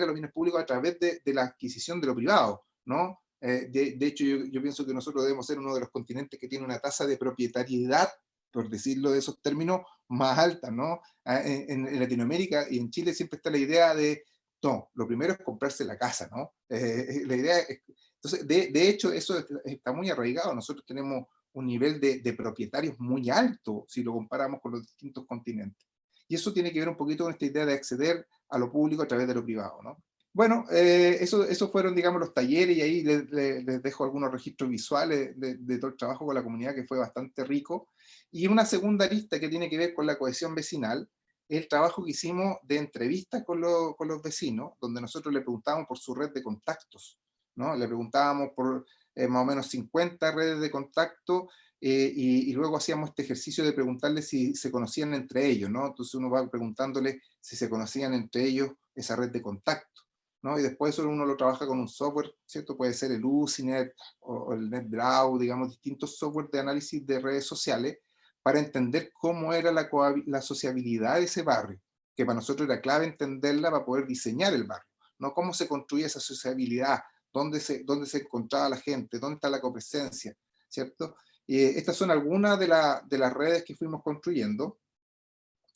a los bienes públicos a través de la adquisición de lo privado, ¿no? De hecho, yo pienso que nosotros debemos ser uno de los continentes que tiene una tasa de propietariedad, por decirlo de esos términos, más alta, ¿no? En Latinoamérica y en Chile siempre está la idea de, no, lo primero es comprarse la casa, ¿no? La idea es, entonces, de hecho, eso está muy arraigado. Nosotros tenemos un nivel de propietarios muy alto si lo comparamos con los distintos continentes. Y eso tiene que ver un poquito con esta idea de acceder a lo público a través de lo privado, ¿no? Bueno, eso fueron, digamos, los talleres, y ahí les dejo algunos registros visuales de todo el trabajo con la comunidad, que fue bastante rico. Y una segunda lista que tiene que ver con la cohesión vecinal, es el trabajo que hicimos de entrevistas con los vecinos, donde nosotros le preguntábamos por su red de contactos, ¿no? Le preguntábamos por más o menos 50 redes de contacto, y luego hacíamos este ejercicio de preguntarles si se conocían entre ellos, ¿no? Entonces uno va preguntándole si se conocían entre ellos esa red de contacto, ¿no? Y después eso uno lo trabaja con un software, ¿cierto? Puede ser el Usinet o el NetBraw, digamos, distintos software de análisis de redes sociales para entender cómo era la sociabilidad de ese barrio, que para nosotros era clave entenderla para poder diseñar el barrio, ¿no? Cómo se construye esa sociabilidad, dónde se encontraba la gente, dónde está la copresencia, ¿cierto? Estas son algunas de las redes que fuimos construyendo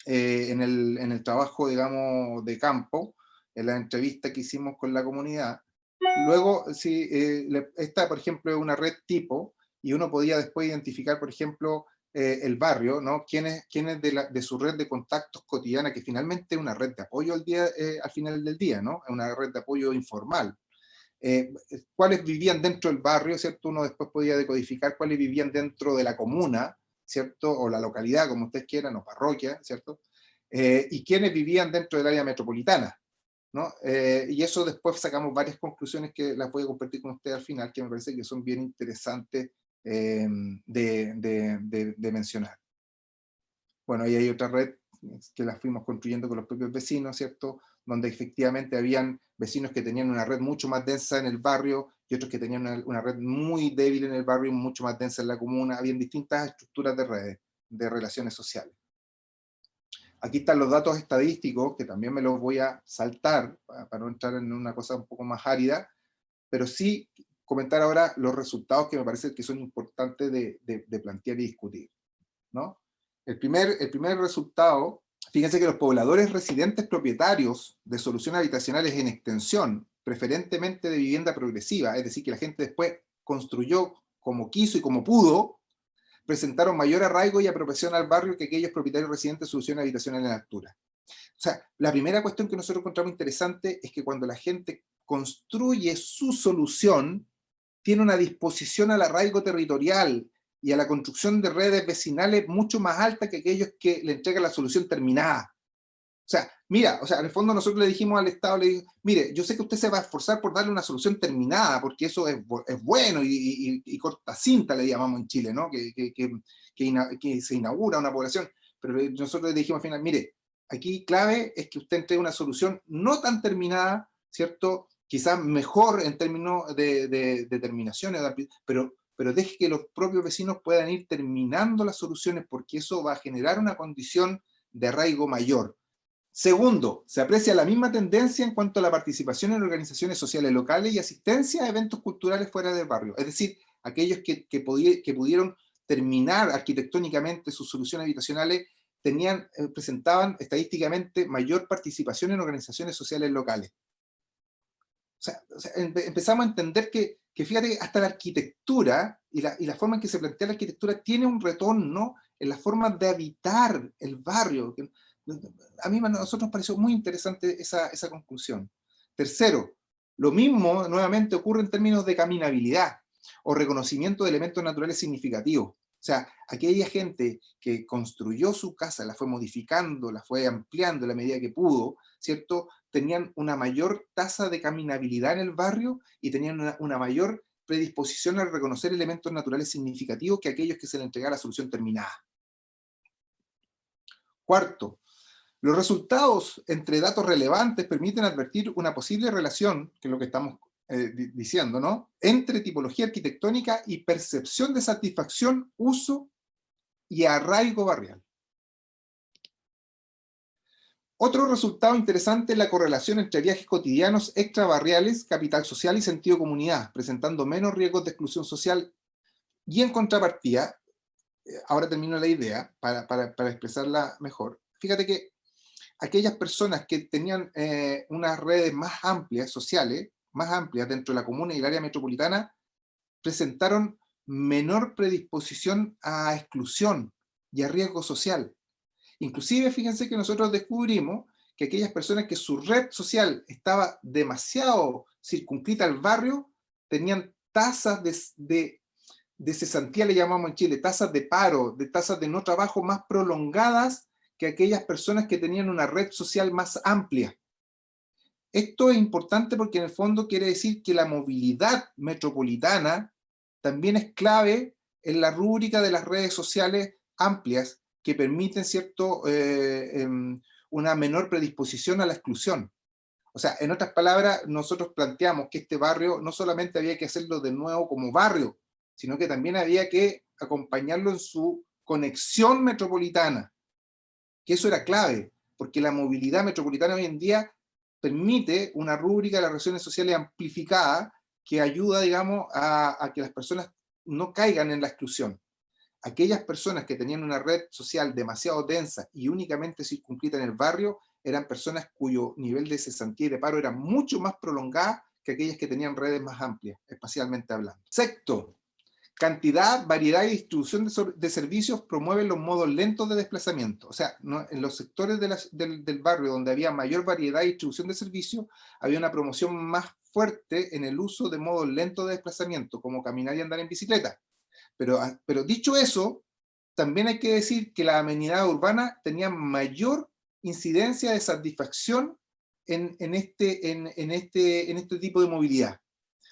en el trabajo, digamos, de campo, en la entrevista que hicimos con la comunidad. Luego, sí, esta, por ejemplo, es una red tipo, y uno podía después identificar, por ejemplo, el barrio, ¿no? Quiénes de su red de contactos cotidiana, que finalmente es una red de apoyo al final del día, ¿no? Es una red de apoyo informal. Cuáles vivían dentro del barrio, ¿cierto? Uno después podía decodificar cuáles vivían dentro de la comuna, ¿cierto? O la localidad, como ustedes quieran, o parroquia, ¿cierto? Y quiénes vivían dentro del área metropolitana, ¿no? Y eso después sacamos varias conclusiones que las voy a compartir con ustedes al final, que me parece que son bien interesantes de mencionar. Bueno, y hay otra red que la fuimos construyendo con los propios vecinos, ¿cierto? Donde efectivamente habían vecinos que tenían una red mucho más densa en el barrio y otros que tenían una red muy débil en el barrio y mucho más densa en la comuna. Habían distintas estructuras de redes, de relaciones sociales. Aquí están los datos estadísticos, que también me los voy a saltar para no entrar en una cosa un poco más árida, pero sí comentar ahora los resultados que me parece que son importantes de plantear y discutir, ¿no? El primer resultado, fíjense que los pobladores residentes propietarios de soluciones habitacionales en extensión, preferentemente de vivienda progresiva, es decir, que la gente después construyó como quiso y como pudo, presentaron mayor arraigo y apropiación al barrio que aquellos propietarios residentes de soluciones habitacionales en altura. O sea, la primera cuestión que nosotros encontramos interesante es que cuando la gente construye su solución, tiene una disposición al arraigo territorial y a la construcción de redes vecinales mucho más alta que aquellos que le entregan la solución terminada. O sea, mira, o sea, en el fondo nosotros le dijimos al Estado, le dijimos, mire, yo sé que usted se va a esforzar por darle una solución terminada, porque eso es bueno y corta cinta, le llamamos en Chile, ¿no? Que se inaugura una población, pero nosotros le dijimos al final, mire, aquí clave es que usted entregue una solución no tan terminada, ¿cierto? Quizás mejor en términos de terminaciones, pero deje que los propios vecinos puedan ir terminando las soluciones, porque eso va a generar una condición de arraigo mayor. Segundo, se aprecia la misma tendencia en cuanto a la participación en organizaciones sociales locales y asistencia a eventos culturales fuera del barrio. Es decir, aquellos que pudieron terminar arquitectónicamente sus soluciones habitacionales presentaban estadísticamente mayor participación en organizaciones sociales locales. Empezamos a entender que fíjate, hasta la arquitectura y la forma en que se plantea la arquitectura tiene un retorno en la forma de habitar el barrio. A nosotros nos pareció muy interesante esa conclusión. Tercero, lo mismo nuevamente ocurre en términos de caminabilidad o reconocimiento de elementos naturales significativos. O sea, aquella gente que construyó su casa, la fue modificando, la fue ampliando a la medida que pudo, ¿cierto? Tenían una mayor tasa de caminabilidad en el barrio y tenían una mayor predisposición a reconocer elementos naturales significativos que aquellos que se les entregara la solución terminada. Cuarto, los resultados entre datos relevantes permiten advertir una posible relación, que es lo que estamos diciendo, ¿no?, entre tipología arquitectónica y percepción de satisfacción, uso y arraigo barrial. Otro resultado interesante es la correlación entre viajes cotidianos extrabarriales, capital social y sentido de comunidad, presentando menos riesgos de exclusión social. Y en contrapartida, ahora termino la idea para expresarla mejor. Fíjate que aquellas personas que tenían unas redes más amplias, sociales, más amplias dentro de la comuna y el área metropolitana, presentaron menor predisposición a exclusión y a riesgo social. Inclusive, fíjense que nosotros descubrimos que aquellas personas que su red social estaba demasiado circunscrita al barrio, tenían tasas de cesantía, le llamamos en Chile, tasas de paro, de tasas de no trabajo más prolongadas que aquellas personas que tenían una red social más amplia. Esto es importante porque en el fondo quiere decir que la movilidad metropolitana también es clave en la rúbrica de las redes sociales amplias que permiten, ¿cierto?, una menor predisposición a la exclusión. O sea, en otras palabras, nosotros planteamos que este barrio no solamente había que hacerlo de nuevo como barrio, sino que también había que acompañarlo en su conexión metropolitana, que eso era clave, porque la movilidad metropolitana hoy en día permite una rúbrica de las relaciones sociales amplificada que ayuda, digamos, a que las personas no caigan en la exclusión. Aquellas personas que tenían una red social demasiado densa y únicamente circunscrita en el barrio eran personas cuyo nivel de cesantía y de paro era mucho más prolongada que aquellas que tenían redes más amplias, espacialmente hablando. Sexto, cantidad, variedad y distribución de servicios promueven los modos lentos de desplazamiento. O sea, ¿no?, en los sectores del barrio donde había mayor variedad y distribución de servicios, había una promoción más fuerte en el uso de modos lentos de desplazamiento, como caminar y andar en bicicleta. Pero dicho eso, también hay que decir que la amenidad urbana tenía mayor incidencia de satisfacción en este tipo de movilidad.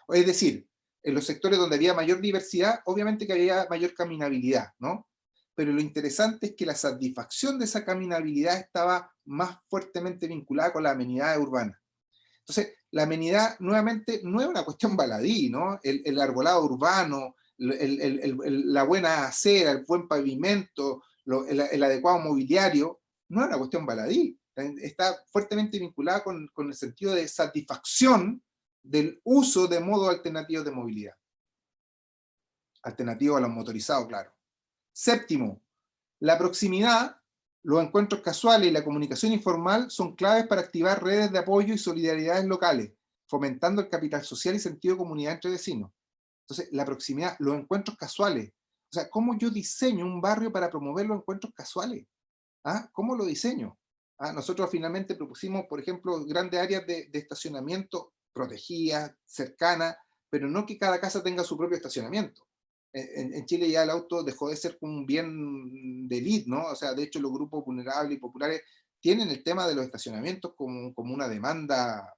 Es decir, en los sectores donde había mayor diversidad, obviamente que había mayor caminabilidad, ¿no? Pero lo interesante es que la satisfacción de esa caminabilidad estaba más fuertemente vinculada con la amenidad urbana. Entonces, la amenidad, nuevamente, no es una cuestión baladí, ¿no? El arbolado urbano, la buena acera, el buen pavimento, el adecuado mobiliario, no es una cuestión baladí. Está fuertemente vinculada con el sentido de satisfacción del uso de modos alternativos de movilidad. Alternativo a los motorizados, claro. Séptimo, la proximidad, los encuentros casuales y la comunicación informal son claves para activar redes de apoyo y solidaridades locales, fomentando el capital social y sentido de comunidad entre vecinos. Entonces, la proximidad, los encuentros casuales. O sea, ¿cómo yo diseño un barrio para promover los encuentros casuales? ¿Ah? ¿Cómo lo diseño? ¿Ah? Nosotros finalmente propusimos, por ejemplo, grandes áreas de estacionamiento protegidas, cercanas, pero no que cada casa tenga su propio estacionamiento. En Chile ya el auto dejó de ser un bien de élite, ¿no? O sea, de hecho los grupos vulnerables y populares tienen el tema de los estacionamientos como una demanda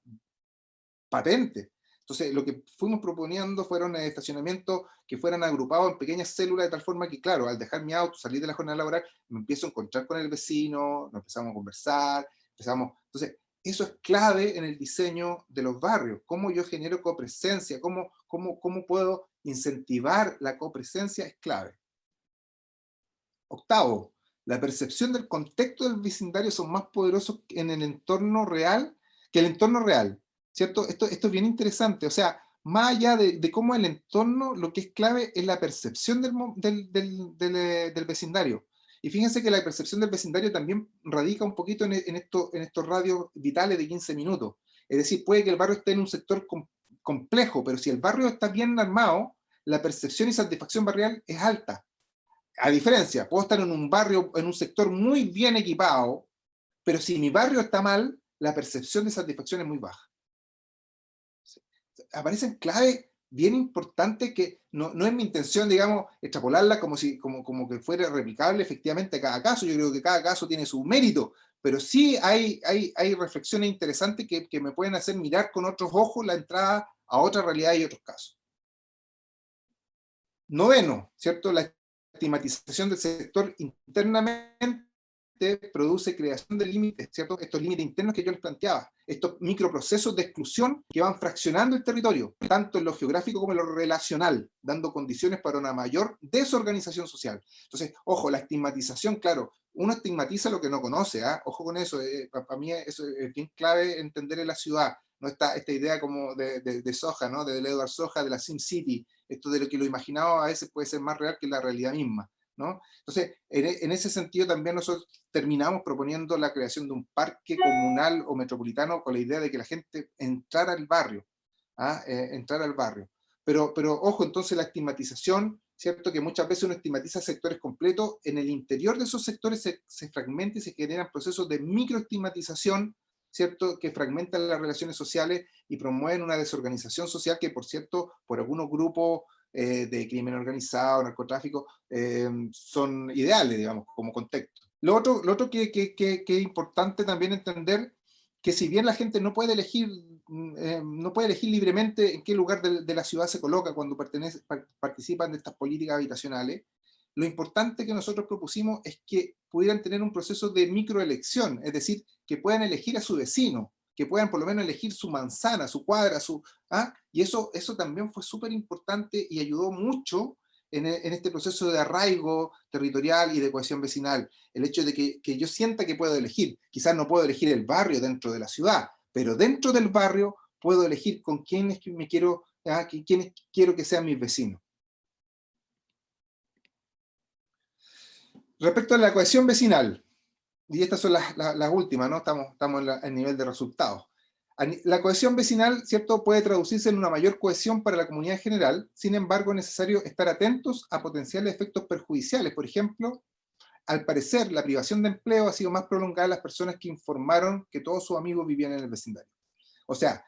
patente. Entonces, lo que fuimos proponiendo fueron estacionamientos que fueran agrupados en pequeñas células de tal forma que, claro, al dejar mi auto, salir de la jornada laboral, me empiezo a encontrar con el vecino, nos empezamos a conversar, Entonces, eso es clave en el diseño de los barrios. Cómo yo genero copresencia, cómo puedo incentivar la copresencia es clave. Octavo, La percepción del contexto del vecindario son más poderosos en el entorno real que el entorno real, ¿cierto? Esto es bien interesante, o sea, más allá de cómo el entorno, lo que es clave es la percepción del vecindario. Y fíjense que la percepción del vecindario también radica un poquito en estos radios vitales de 15 minutos. Es decir, puede que el barrio esté en un sector complejo, pero si el barrio está bien armado, la percepción y satisfacción barrial es alta. A diferencia, puedo estar en un barrio, en un sector muy bien equipado, pero si mi barrio está mal, la percepción de satisfacción es muy baja. Aparecen claves bien importantes que no es mi intención, digamos, extrapolarla como que fuera replicable efectivamente a cada caso. Yo creo que cada caso tiene su mérito, pero sí hay reflexiones interesantes que me pueden hacer mirar con otros ojos la entrada a otra realidad y otros casos. Noveno, ¿cierto? La estigmatización del sector internamente produce creación de límites, ¿cierto? Estos límites internos que yo les planteaba, estos microprocesos de exclusión que van fraccionando el territorio, tanto en lo geográfico como en lo relacional, dando condiciones para una mayor desorganización social. Entonces, ojo, la estigmatización, claro, uno estigmatiza lo que no conoce, ¿eh? Ojo con eso, para mí eso es bien clave entender en la ciudad, ¿no? Esta idea como de Soja, ¿no? De Edward Soja, de la Sim City, esto de lo que lo imaginado a veces puede ser más real que la realidad misma, ¿no? Entonces, en ese sentido también nosotros terminamos proponiendo la creación de un parque comunal o metropolitano con la idea de que la gente entrara al barrio, ¿ah? Entrar al barrio. Pero ojo, entonces la estigmatización, ¿cierto? Que muchas veces uno estigmatiza sectores completos, en el interior de esos sectores se fragmenta y se generan procesos de microestigmatización, ¿cierto? Que fragmentan las relaciones sociales y promueven una desorganización social que, por cierto, por algunos grupos de crimen organizado, narcotráfico, son ideales, digamos, como contexto. Lo otro que es importante también entender, que si bien la gente no puede elegir libremente en qué lugar de la ciudad se coloca cuando participan de estas políticas habitacionales, lo importante que nosotros propusimos es que pudieran tener un proceso de microelección, es decir, que puedan elegir a su vecino, que puedan por lo menos elegir su manzana, su cuadra, y eso también fue súper importante y ayudó mucho en este proceso de arraigo territorial y de cohesión vecinal. El hecho de que yo sienta que puedo elegir, quizás no puedo elegir el barrio dentro de la ciudad, pero dentro del barrio puedo elegir con quiénes quiénes quiero que sean mis vecinos. Respecto a la cohesión vecinal, y estas son las últimas, ¿no? Estamos en el nivel de resultados. La cohesión vecinal, ¿cierto?, puede traducirse en una mayor cohesión para la comunidad en general, sin embargo es necesario estar atentos a potenciales efectos perjudiciales. Por ejemplo, al parecer, la privación de empleo ha sido más prolongada en las personas que informaron que todos sus amigos vivían en el vecindario. O sea,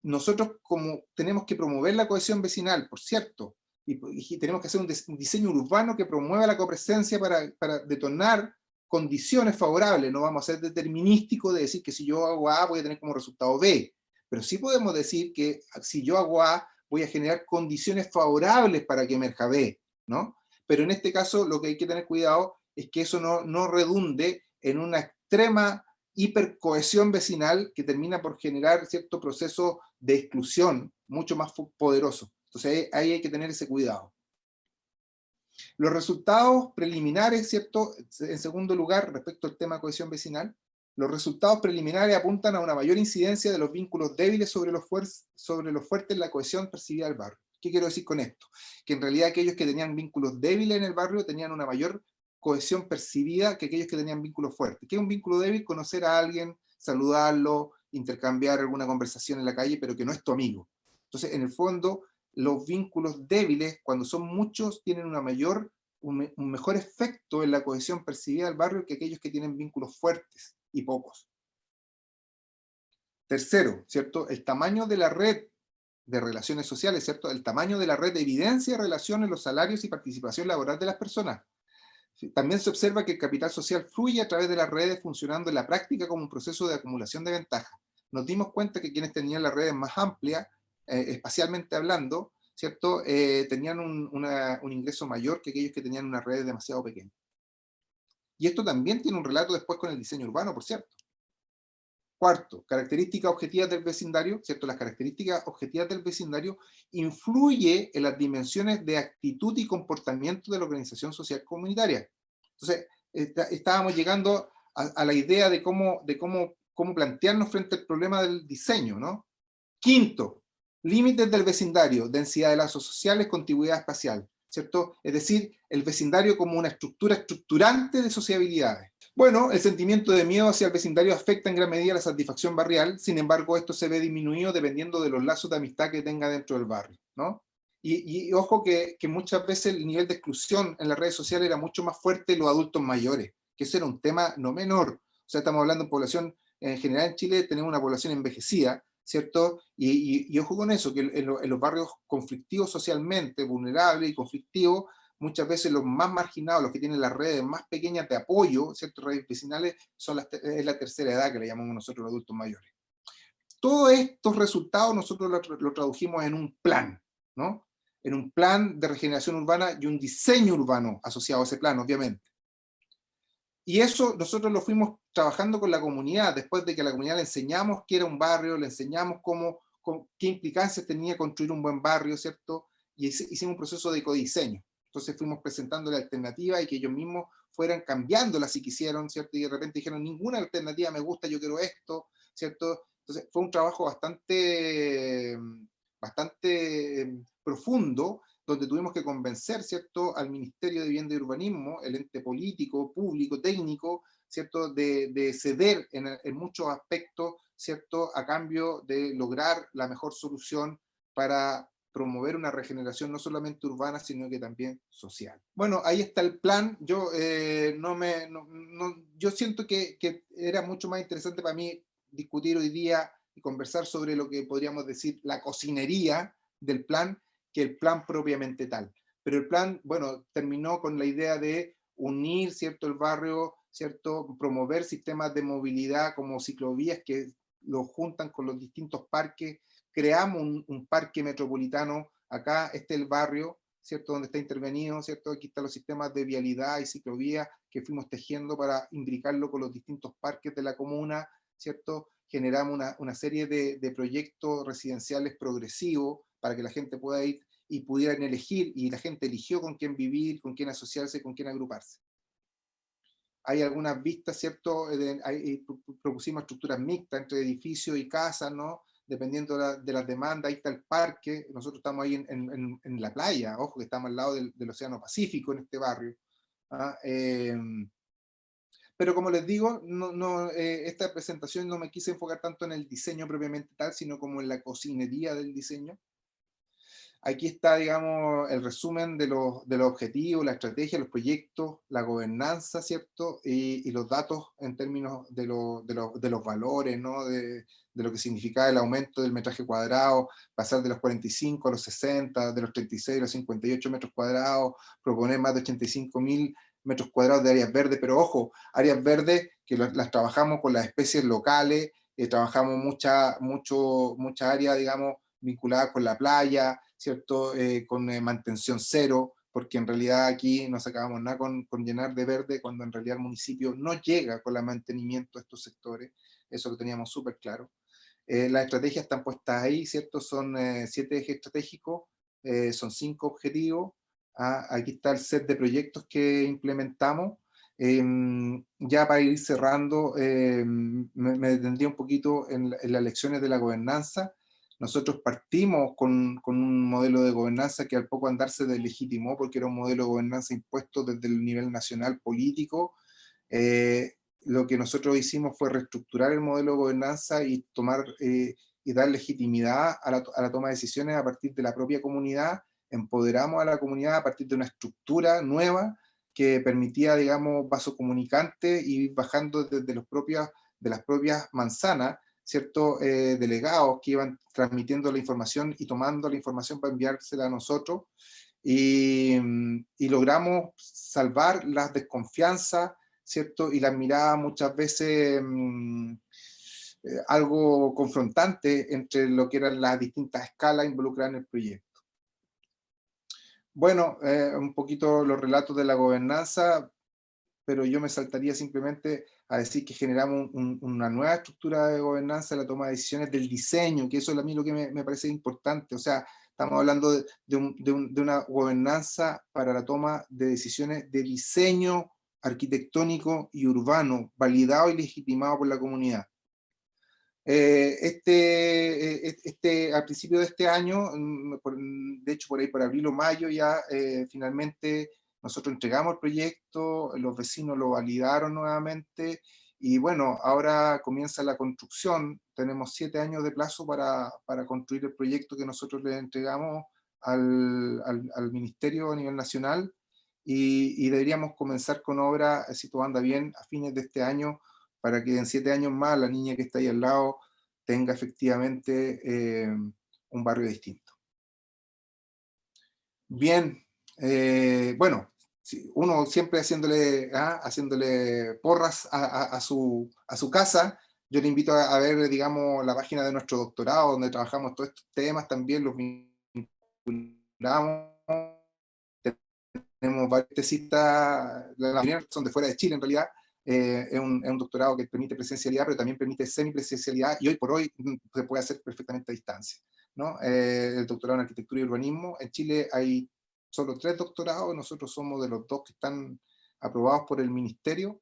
nosotros como tenemos que promover la cohesión vecinal, por cierto, y tenemos que hacer un diseño urbano que promueva la copresencia para detonar condiciones favorables. No vamos a ser determinísticos de decir que si yo hago A voy a tener como resultado B, pero sí podemos decir que si yo hago A voy a generar condiciones favorables para que emerja B, ¿no? Pero en este caso lo que hay que tener cuidado es que eso no redunde en una extrema hipercohesión vecinal que termina por generar cierto proceso de exclusión mucho más poderoso. Entonces ahí hay que tener ese cuidado. Los resultados preliminares, ¿cierto? En segundo lugar, respecto al tema de cohesión vecinal, los resultados preliminares apuntan a una mayor incidencia de los vínculos débiles sobre los fuertes en la cohesión percibida del barrio. ¿Qué quiero decir con esto? Que en realidad aquellos que tenían vínculos débiles en el barrio tenían una mayor cohesión percibida que aquellos que tenían vínculos fuertes. ¿Qué es un vínculo débil? Conocer a alguien, saludarlo, intercambiar alguna conversación en la calle, pero que no es tu amigo. Entonces, en el fondo, los vínculos débiles, cuando son muchos, tienen un mejor efecto en la cohesión percibida del barrio que aquellos que tienen vínculos fuertes y pocos. Tercero, ¿cierto? El tamaño de la red de relaciones sociales, ¿cierto? El tamaño de la red de evidencia de relaciones, los salarios y participación laboral de las personas. También se observa que el capital social fluye a través de las redes, funcionando en la práctica como un proceso de acumulación de ventajas. Nos dimos cuenta que quienes tenían las redes más amplias, espacialmente hablando, ¿cierto? Tenían un ingreso mayor que aquellos que tenían unas redes demasiado pequeñas. Y esto también tiene un relato después con el diseño urbano, por cierto. Cuarto, características objetivas del vecindario, ¿cierto? Las características objetivas del vecindario influye en las dimensiones de actitud y comportamiento de la organización social comunitaria. Entonces, estábamos llegando a la idea de cómo plantearnos frente al problema del diseño, ¿no? Quinto, límites del vecindario, densidad de lazos sociales, contiguidad espacial, ¿cierto? Es decir, el vecindario como una estructura estructurante de sociabilidades. Bueno, el sentimiento de miedo hacia el vecindario afecta en gran medida la satisfacción barrial, sin embargo, esto se ve disminuido dependiendo de los lazos de amistad que tenga dentro del barrio, ¿no? Y ojo que muchas veces el nivel de exclusión en las redes sociales era mucho más fuerte en los adultos mayores, que ese era un tema no menor. O sea, estamos hablando de población, en general en Chile tenemos una población envejecida, ¿cierto? Y ojo con eso, que en los barrios conflictivos socialmente, vulnerables y conflictivos, muchas veces los más marginados, los que tienen las redes más pequeñas de apoyo, ¿cierto? Redes vecinales, es la tercera edad que le llamamos nosotros los adultos mayores. Todos estos resultados nosotros lo tradujimos en un plan, ¿no? En un plan de regeneración urbana y un diseño urbano asociado a ese plan, obviamente. Y eso nosotros lo fuimos trabajando con la comunidad, después de que a la comunidad le enseñamos qué era un barrio, le enseñamos qué implicancias tenía construir un buen barrio, ¿cierto? Y hicimos un proceso de codiseño. Entonces fuimos presentando la alternativa y que ellos mismos fueran cambiándola si quisieron, ¿cierto? Y de repente dijeron, ninguna alternativa me gusta, yo quiero esto, ¿cierto? Entonces fue un trabajo bastante profundo, donde tuvimos que convencer, ¿cierto?, al Ministerio de Vivienda y Urbanismo, el ente político, público, técnico, ¿cierto?, de ceder en muchos aspectos, ¿cierto?, a cambio de lograr la mejor solución para promover una regeneración no solamente urbana, sino que también social. Bueno, ahí está el plan. Yo, yo siento que era mucho más interesante para mí discutir hoy día y conversar sobre lo que podríamos decir la cocinería del plan, que el plan propiamente tal. Pero el plan, bueno, terminó con la idea de unir, ¿cierto?, el barrio, ¿cierto?, promover sistemas de movilidad como ciclovías que lo juntan con los distintos parques. Creamos un parque metropolitano acá, este es el barrio, ¿cierto?, donde está intervenido, ¿cierto? Aquí están los sistemas de vialidad y ciclovía que fuimos tejiendo para imbricarlo con los distintos parques de la comuna, ¿cierto? Generamos una serie de proyectos residenciales progresivos para que la gente pueda ir y pudieran elegir, y la gente eligió con quién vivir, con quién asociarse, con quién agruparse. Hay algunas vistas, ¿cierto? Propusimos estructuras mixtas entre edificios y casas, ¿no? Dependiendo de las demandas. Ahí está el parque, nosotros estamos ahí en la playa, ojo que estamos al lado del Océano Pacífico en este barrio. ¿Ah? Pero como les digo, esta presentación no me quise enfocar tanto en el diseño propiamente tal, sino como en la cocinería del diseño. Aquí está, digamos, el resumen de los objetivos, la estrategia, los proyectos, la gobernanza, ¿cierto? Y los datos en términos de los valores, ¿no? De lo que significaba el aumento del metraje cuadrado, pasar de los 45 a los 60, de los 36 a los 58 metros cuadrados, proponer más de 85.000 metros cuadrados de áreas verdes, pero ojo, áreas verdes que las trabajamos con las especies locales, trabajamos mucha área, digamos, vinculada con la playa, ¿cierto? Con mantención cero, porque en realidad aquí no sacábamos nada con llenar de verde, cuando en realidad el municipio no llega con el mantenimiento de estos sectores, eso lo teníamos súper claro. Las estrategias están puestas ahí, ¿cierto? Son 7 ejes estratégicos, son 5 objetivos. Aquí está el set de proyectos que implementamos. Ya para ir cerrando, me detendría un poquito en las lecciones de la gobernanza. Nosotros partimos con un modelo de gobernanza que al poco andar se deslegitimó porque era un modelo de gobernanza impuesto desde el nivel nacional político. Lo que nosotros hicimos fue reestructurar el modelo de gobernanza y y dar legitimidad a la toma de decisiones a partir de la propia comunidad. Empoderamos a la comunidad a partir de una estructura nueva que permitía, digamos, vaso comunicante y bajando desde de las propias manzanas, ¿cierto? Delegados que iban transmitiendo la información y tomando la información para enviársela a nosotros. Y logramos salvar las desconfianzas, ¿cierto? Y las miradas muchas veces algo confrontante entre lo que eran las distintas escalas involucradas en el proyecto. Bueno, un poquito los relatos de la gobernanza, pero yo me saltaría simplemente a decir que generamos una nueva estructura de gobernanza, la toma de decisiones del diseño, que eso es a mí lo que me parece importante. O sea, estamos hablando de una gobernanza para la toma de decisiones de diseño arquitectónico y urbano validado y legitimado por la comunidad. A principio de este año, de hecho por ahí por abril o mayo ya finalmente nosotros entregamos el proyecto, los vecinos lo validaron nuevamente y bueno, ahora comienza la construcción. Tenemos 7 años de plazo para construir el proyecto que nosotros le entregamos al ministerio a nivel nacional y deberíamos comenzar con obra, si todo anda bien, a fines de este año, para que en 7 años más la niña que está ahí al lado tenga efectivamente un barrio distinto. Bien, bueno, uno siempre haciéndole porras a su casa. Yo le invito a ver, digamos, la página de nuestro doctorado, donde trabajamos todos estos temas, también los vinculamos. Tenemos varias tesistas, la mayoría son de fuera de Chile en realidad. Es un doctorado que permite presencialidad, pero también permite semipresencialidad, y hoy por hoy se puede hacer perfectamente a distancia, ¿no? El doctorado en arquitectura y urbanismo. En Chile hay solo 3 doctorados, nosotros somos de los 2 que están aprobados por el ministerio,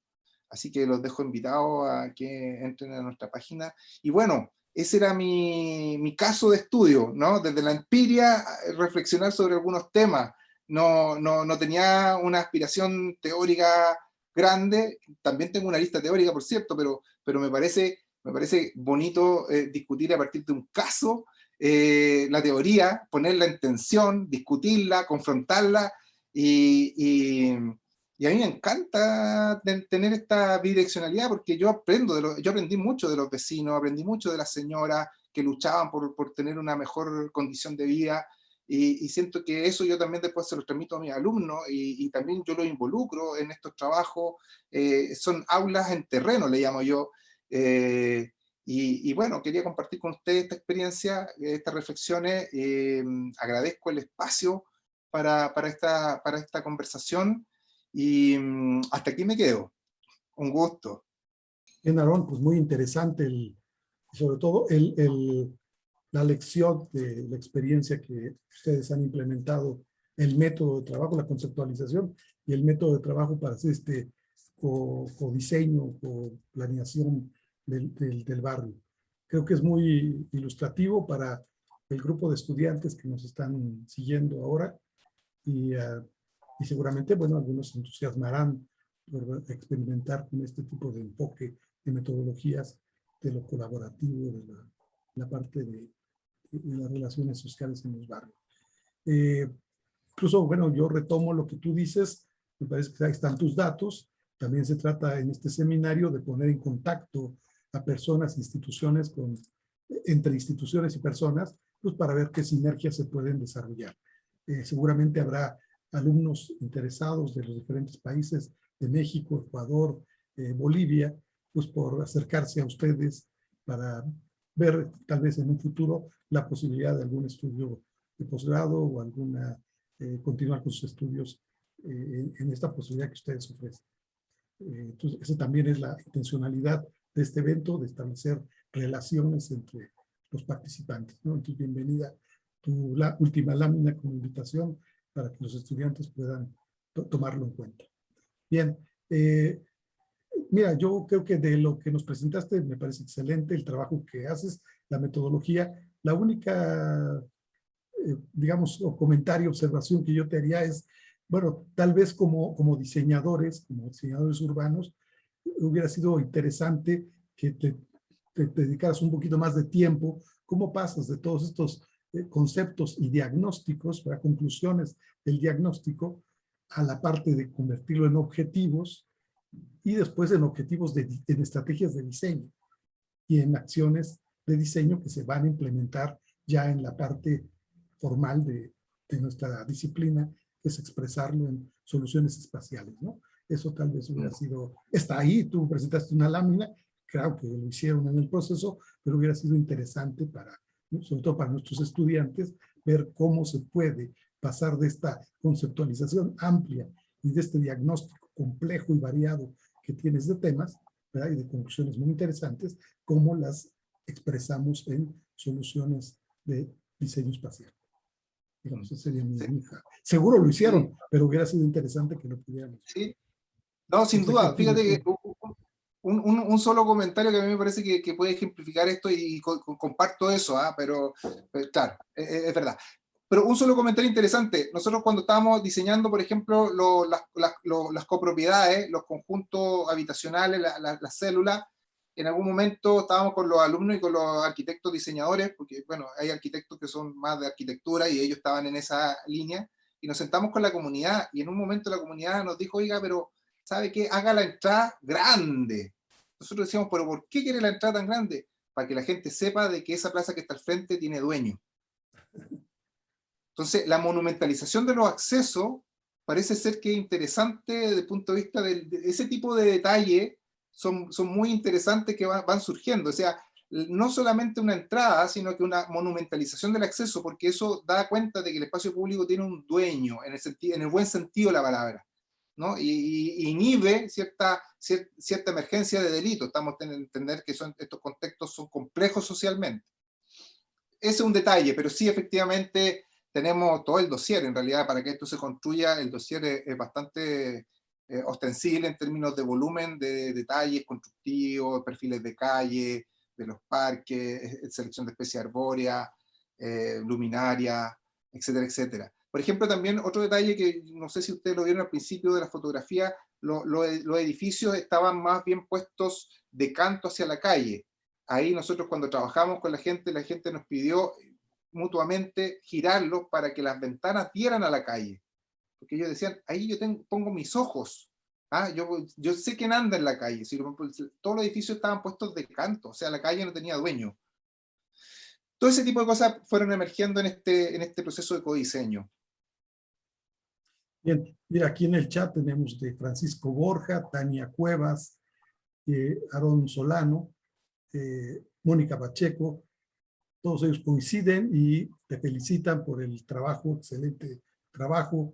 así que los dejo invitados a que entren a nuestra página. Y bueno, ese era mi caso de estudio, ¿no? Desde la empiria, reflexionar sobre algunos temas. No tenía una aspiración teórica grande, también tengo una lista teórica, por cierto, pero me parece bonito discutir a partir de un caso la teoría, ponerla en tensión, discutirla, confrontarla, y a mí me encanta tener esta bidireccionalidad, porque yo aprendí mucho de los vecinos, aprendí mucho de las señoras que luchaban por tener una mejor condición de vida, y siento que eso yo también después se lo transmito a mis alumnos, y también yo los involucro en estos trabajos. Son aulas en terreno, le llamo yo, y bueno, quería compartir con ustedes esta experiencia, estas reflexiones. Agradezco el espacio para esta conversación, y hasta aquí me quedo. Un gusto. Bien, Aarón, pues muy interesante, sobre todo la lección de la experiencia que ustedes han implementado, el método de trabajo, la conceptualización y el método de trabajo para hacer este codiseño, planeación del barrio. Creo que es muy ilustrativo para el grupo de estudiantes que nos están siguiendo ahora, y seguramente, bueno, algunos se entusiasmarán por experimentar con este tipo de enfoque de metodologías de lo colaborativo, de la parte de las relaciones sociales en los barrios. Incluso, bueno, yo retomo lo que tú dices, me parece que ahí están tus datos. También se trata en este seminario de poner en contacto a personas, instituciones, entre instituciones y personas, pues para ver qué sinergias se pueden desarrollar. Seguramente habrá alumnos interesados de los diferentes países de México, Ecuador, Bolivia, pues por acercarse a ustedes para ver tal vez en un futuro la posibilidad de algún estudio de posgrado o continuar con sus estudios en esta posibilidad que ustedes ofrecen. Entonces, esa también es la intencionalidad de este evento, de establecer relaciones entre los participantes, ¿no? Entonces, bienvenida tu última lámina como invitación para que los estudiantes puedan tomarlo en cuenta. Bien, mira, yo creo que de lo que nos presentaste me parece excelente el trabajo que haces, la metodología. La única, digamos, o comentario, observación que yo te haría es, bueno, tal vez como diseñadores urbanos, hubiera sido interesante que te dedicaras un poquito más de tiempo. ¿Cómo pasas de todos estos conceptos y diagnósticos, para conclusiones del diagnóstico, a la parte de convertirlo en objetivos, y después en objetivos en estrategias de diseño y en acciones de diseño que se van a implementar ya en la parte formal de nuestra disciplina, que es expresarlo en soluciones espaciales, ¿no? Eso tal vez hubiera sido, está ahí, tú presentaste una lámina, creo que lo hicieron en el proceso, pero hubiera sido interesante para, sobre todo para nuestros estudiantes, ver cómo se puede pasar de esta conceptualización amplia y de este diagnóstico complejo y variado que tienes de temas, ¿verdad? Y de conclusiones muy interesantes, cómo las expresamos en soluciones de diseño espacial. Digamos, esa sería mi hija. Seguro lo hicieron, Sí, pero hubiera sido interesante que lo pudiéramos. sí. No, No sin sé qué duda. opinas Fíjate que tú. un solo comentario que a mí me parece que puede ejemplificar esto y comparto eso, ¿ah? Pero claro, es verdad. Pero un solo comentario interesante. Nosotros cuando estábamos diseñando, por ejemplo, las copropiedades, los conjuntos habitacionales, las células, en algún momento estábamos con los alumnos y con los arquitectos diseñadores, porque bueno, hay arquitectos que son más de arquitectura y ellos estaban en esa línea, y nos sentamos con la comunidad y en un momento la comunidad nos dijo, oiga, pero ¿sabe qué? Haga la entrada grande. Nosotros decíamos, pero ¿por qué quiere la entrada tan grande? Para que la gente sepa de que esa plaza que está al frente tiene dueño. Entonces, la monumentalización de los accesos parece ser que es interesante desde el punto de vista de ese tipo de detalle, son muy interesantes que van surgiendo. O sea, no solamente una entrada, sino que una monumentalización del acceso, porque eso da cuenta de que el espacio público tiene un dueño, en el buen sentido de la palabra, ¿no? Y inhibe cierta emergencia de delito. Estamos en entender que estos contextos son complejos socialmente. Ese es un detalle, pero sí, efectivamente, tenemos todo el dossier. En realidad, para que esto se construya, el dossier es bastante ostensible en términos de volumen, de detalles constructivos, perfiles de calle, de los parques, selección de especies arbóreas, luminaria, etcétera, etcétera. Por ejemplo, también otro detalle que no sé si ustedes lo vieron al principio de la fotografía, los edificios estaban más bien puestos de canto hacia la calle. Ahí nosotros cuando trabajamos con la gente nos pidió mutuamente girarlos para que las ventanas dieran a la calle. Porque ellos decían, ahí yo pongo mis ojos. ¿Ah? Yo sé quién anda en la calle. Si todos los edificios estaban puestos de canto, o sea, la calle no tenía dueño. Todo ese tipo de cosas fueron emergiendo en este proceso de codiseño. Bien, mira, aquí en el chat tenemos de Francisco Borja, Tania Cuevas, Aarón Solano, Mónica Pacheco. Todos ellos coinciden y te felicitan por el trabajo, excelente trabajo,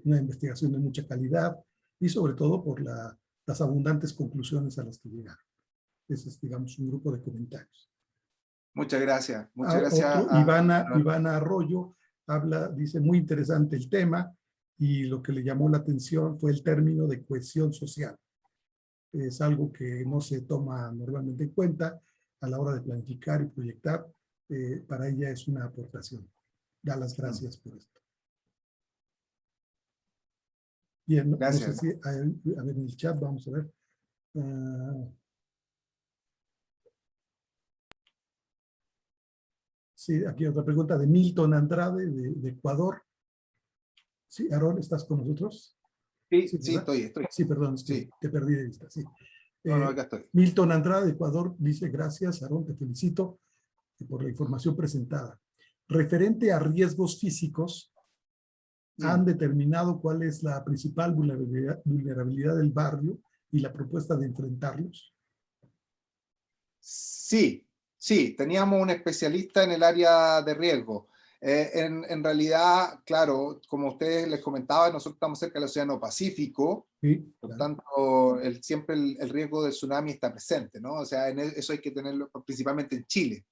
una investigación de mucha calidad y sobre todo por las abundantes conclusiones a las que llegaron. Ese es, digamos, un grupo de comentarios. Muchas gracias. Muchas gracias Otro, Ivana Arroyo, dice, muy interesante el tema y lo que le llamó la atención fue el término de cohesión social. Es algo que no se toma normalmente en cuenta a la hora de planificar y proyectar. Para ella es una aportación. Da las gracias por esto. Bien, no sé Gracias. si, a ver, en el chat vamos a ver. Sí, aquí otra pregunta de Milton Andrade, de Ecuador. Sí, Aarón, ¿estás con nosotros? Sí, Sí, sí, ¿verdad? estoy. Sí, perdón, es que Sí. te perdí de vista. Sí. No, acá estoy. Milton Andrade, de Ecuador, dice, gracias, Aarón, te felicito por la información presentada. Referente a riesgos físicos, ¿han determinado cuál es la principal vulnerabilidad del barrio y la propuesta de enfrentarlos? Sí, sí, teníamos un especialista en el área de riesgo. En realidad, claro, como ustedes les comentaba, nosotros estamos cerca del Océano Pacífico, Sí, por claro. tanto, siempre el riesgo del tsunami está presente, ¿no? O sea, eso hay que tenerlo principalmente en Chile.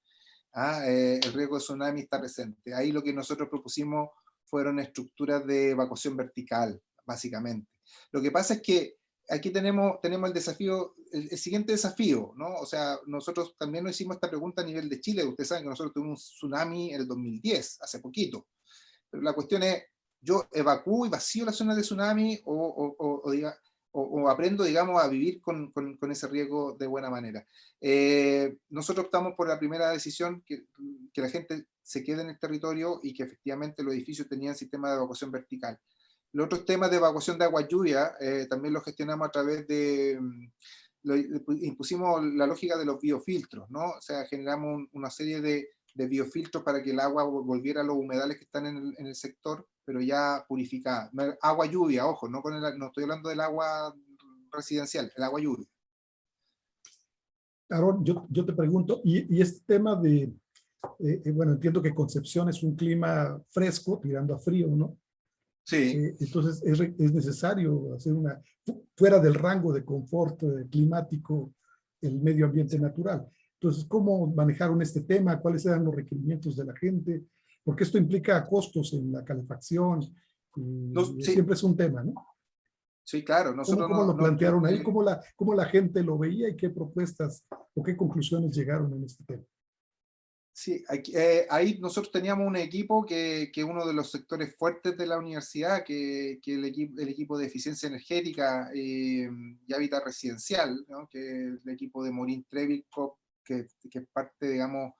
El riesgo de tsunami está presente. Ahí lo que nosotros propusimos fueron estructuras de evacuación vertical, básicamente. Lo que pasa es que aquí tenemos el desafío, el siguiente desafío, ¿no? O sea, nosotros también nos hicimos esta pregunta a nivel de Chile. Ustedes saben que nosotros tuvimos un tsunami en el 2010, hace poquito. Pero la cuestión es, ¿yo evacúo y vacío la zona de tsunami o aprendo, digamos, a vivir con ese riesgo de buena manera? Nosotros optamos por la primera decisión, que la gente se quede en el territorio y que efectivamente los edificios tenían sistema de evacuación vertical. Los otros temas de evacuación de agua lluvia también los gestionamos a través impusimos la lógica de los biofiltros, ¿no? O sea, generamos una serie de biofiltros para que el agua volviera a los humedales que están en el sector, pero ya purificada. Agua lluvia, ojo, no estoy hablando del agua residencial, el agua lluvia. Aarón, yo te pregunto, y este tema de, bueno, entiendo que Concepción es un clima fresco, tirando a frío, ¿no? Sí. Entonces es necesario hacer fuera del rango de confort climático, el medio ambiente natural. Entonces, ¿cómo manejaron este tema? ¿Cuáles eran los requerimientos de la gente? Porque esto implica costos en la calefacción. Sí. Siempre es un tema, ¿no? Sí, claro, ¿Cómo, nosotros cómo lo plantearon ahí? eh, Cómo la gente lo veía y qué propuestas o qué conclusiones llegaron en este tema? sí, ahí nosotros teníamos un equipo que uno de los sectores fuertes de la universidad, que el equipo de eficiencia energética y hábitat residencial, ¿no? Que es el equipo de Morin Trevico, que es parte, digamos,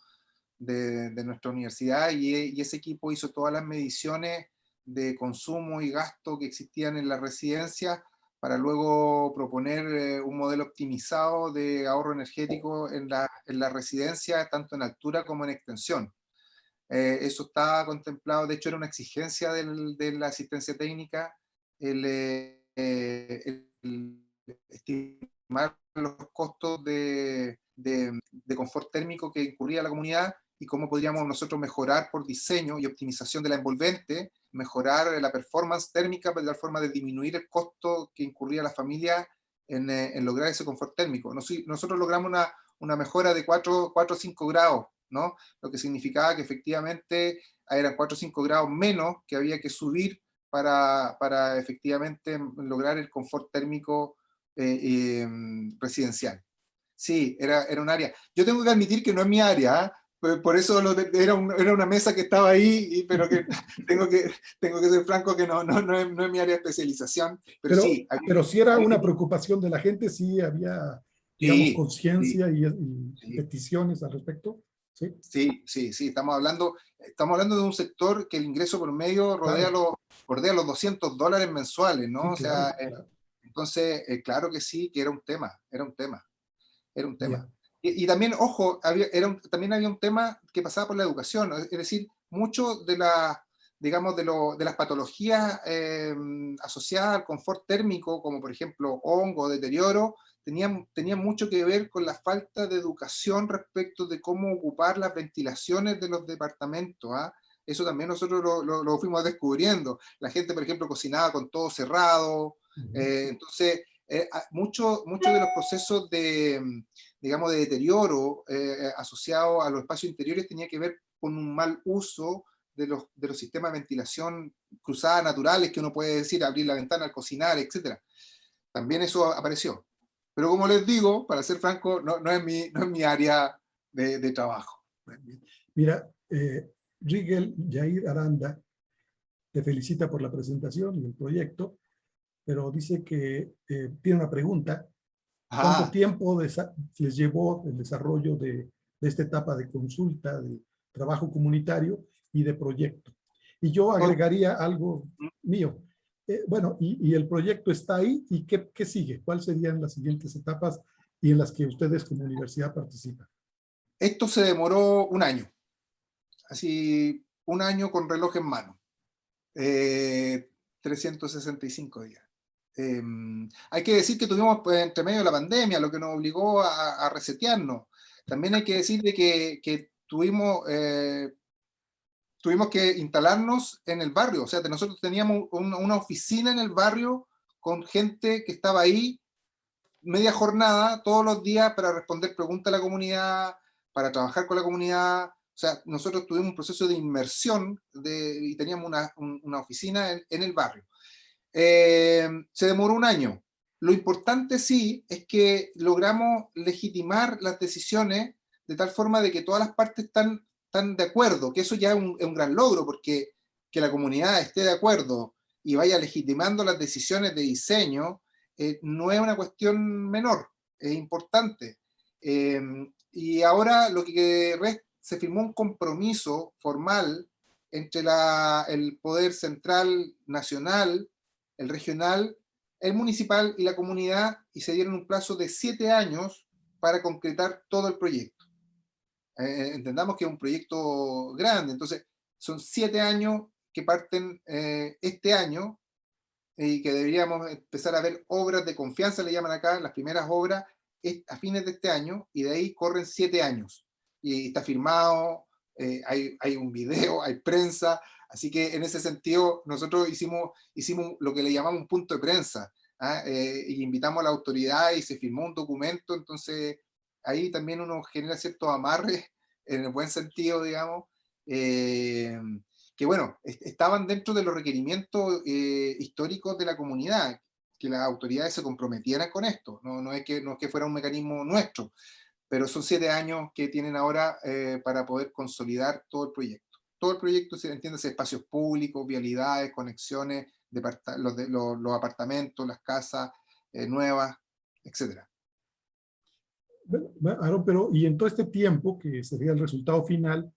de nuestra universidad, y ese equipo hizo todas las mediciones de consumo y gasto que existían en la residencia para luego proponer un modelo optimizado de ahorro energético en la residencia, tanto en altura como en extensión. Eso estaba contemplado, de hecho era una exigencia de la asistencia técnica, el estimar los costos de confort térmico que incurría la comunidad y cómo podríamos nosotros mejorar por diseño y optimización de la envolvente, mejorar la performance térmica de tal forma de disminuir el costo que incurría la familia en lograr ese confort térmico. Nosotros logramos una mejora de 4 o 5 grados, ¿no? Lo que significaba que efectivamente eran 4 o 5 grados menos que había que subir para efectivamente lograr el confort térmico residencial. Sí, era un área. Yo tengo que admitir que no es mi área, ¿eh? Por eso era una mesa que estaba ahí, pero que tengo que ser franco que no es mi área de especialización, pero sí, Pero si era había una que, preocupación de la gente, sí había, digamos, sí, sí, conciencia y sí. peticiones al respecto. Sí, Sí, sí, sí, estamos hablando de un sector que el ingreso por medio claro, bordea los $200 mensuales, ¿no? sí, O sea, claro, claro. entonces, claro que sí, que era un tema, era un tema, era un tema. Bien. Y también, ojo, también había un tema que pasaba por la educación, es decir, mucho digamos, de las patologías asociadas al confort térmico, como por ejemplo hongo, deterioro, tenían mucho que ver con la falta de educación respecto de cómo ocupar las ventilaciones de los departamentos, ¿ah? Eso también nosotros lo fuimos descubriendo. La gente, por ejemplo, cocinaba con todo cerrado, entonces mucho de los procesos digamos, de deterioro asociado a los espacios interiores tenía que ver con un mal uso de los sistemas de ventilación cruzada naturales, que uno puede decir, abrir la ventana al cocinar, etcétera. También eso apareció. Pero como les digo, para ser franco, no es mi área de trabajo. Bien. Mira, Rigel Yair Aranda te felicita por la presentación y el proyecto, pero dice que tiene una pregunta. ¿Cuánto Ah, tiempo les llevó el desarrollo de esta etapa de consulta, de trabajo comunitario y de proyecto? Y yo con- agregaría algo mío. Bueno, y el proyecto está ahí, ¿y qué sigue? ¿Cuáles serían las siguientes etapas y en las que ustedes como universidad participan? esto se demoró un año, así un año con reloj en mano, eh, 365 días. Eh, Hay que decir que tuvimos pues, entre medio de la pandemia, lo que nos obligó a resetearnos. También hay que decir de que tuvimos que instalarnos en el barrio, o sea, nosotros teníamos una oficina en el barrio con gente que estaba ahí media jornada todos los días para responder preguntas a la comunidad, para trabajar con la comunidad. O sea, nosotros tuvimos un proceso de inmersión y teníamos una oficina en el barrio. Se demoró un año. Lo importante sí es que logramos legitimar las decisiones de tal forma de que todas las partes están de acuerdo, que eso ya es un gran logro, porque que la comunidad esté de acuerdo y vaya legitimando las decisiones de diseño no es una cuestión menor, es importante. Eh, y ahora se firmó un compromiso formal entre el poder central nacional, el regional, el municipal y la comunidad, y se dieron un plazo de 7 años para concretar todo el proyecto. Entendamos que es un proyecto grande, entonces son 7 años que parten este año y que deberíamos empezar a ver obras de confianza, le llaman acá, las primeras obras a fines de este año, y de ahí corren 7 años. Y está firmado, hay un video, hay prensa, así que en ese sentido nosotros hicimos lo que le llamamos un punto de prensa, ¿ah? Y invitamos a la autoridad y se firmó un documento, entonces ahí también uno genera ciertos amarres, en el buen sentido, digamos, eh, que bueno, estaban dentro de los requerimientos históricos de la comunidad, que las autoridades se comprometieran con esto. No es que fuera un mecanismo nuestro, pero son 7 años que tienen ahora para poder consolidar todo el proyecto. Todo el proyecto, se entiende, espacios públicos, vialidades, conexiones, los apartamentos, las casas nuevas, etcétera. Bueno, Aaron, pero y en todo este tiempo, que sería el resultado final,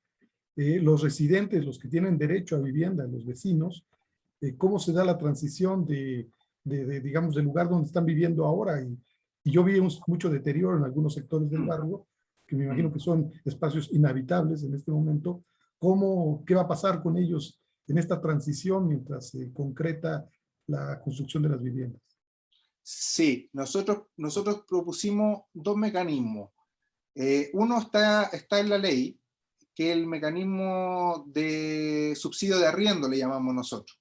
los residentes, los que tienen derecho a vivienda, los vecinos, ¿cómo se da la transición digamos, del lugar donde están viviendo ahora? Y yo vi mucho deterioro en algunos sectores del barrio, que me imagino que son espacios inhabitables en este momento. ¿Qué va a pasar con ellos en esta transición mientras se concreta la construcción de las viviendas? Sí, nosotros propusimos 2 mecanismos. Uno está en la ley, que es el mecanismo de subsidio de arriendo, le llamamos nosotros.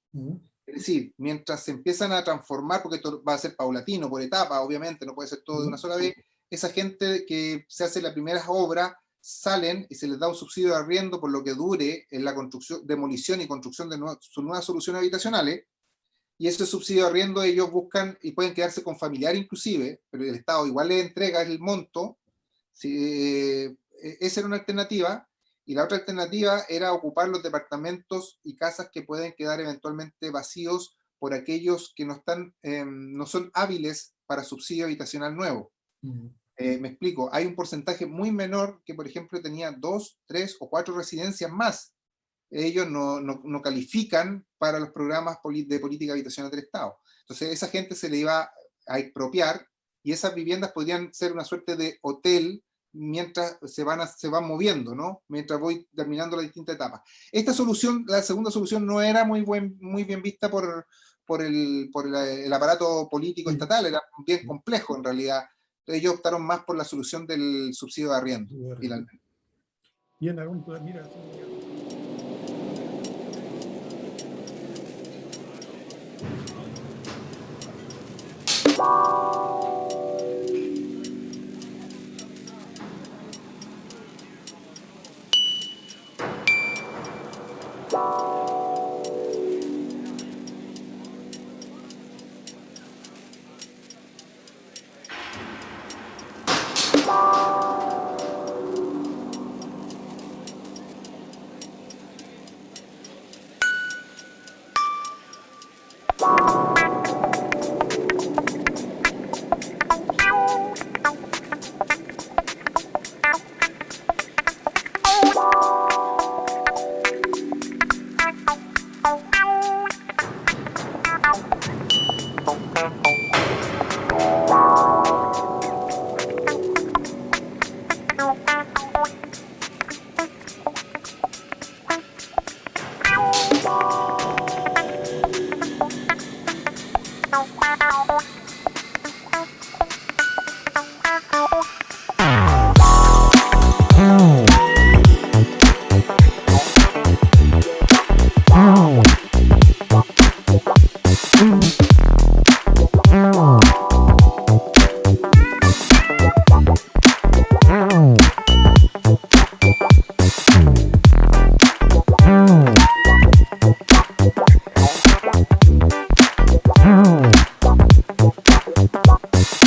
Es decir, mientras se empiezan a transformar, porque esto va a ser paulatino, por etapa, obviamente, no puede ser todo de una sola vez, esa gente que se hace las primeras obras salen y se les da un subsidio de arriendo por lo que dure en la construcción, demolición y construcción de sus nuevas soluciones habitacionales, y ese subsidio de arriendo ellos buscan y pueden quedarse con familiar inclusive, pero el Estado igual les entrega el monto. Esa era una alternativa. Y la otra alternativa era ocupar los departamentos y casas que pueden quedar eventualmente vacíos por aquellos que no son hábiles para subsidio habitacional nuevo. Me explico, hay un porcentaje muy menor que, por ejemplo, tenía 2, 3 o 4 residencias más. Ellos no califican para los programas de política habitacional del Estado. Entonces, esa gente se le iba a expropiar y esas viviendas podrían ser una suerte de hotel mientras se van moviendo, ¿no? Mientras voy terminando las distintas etapas. Esta solución, la segunda solución, no era muy bien vista por el aparato político estatal, era bien complejo en realidad. Entonces ellos optaron más por la solución del subsidio de arriendo, finalmente. Bien, Aaron, mira. Sí.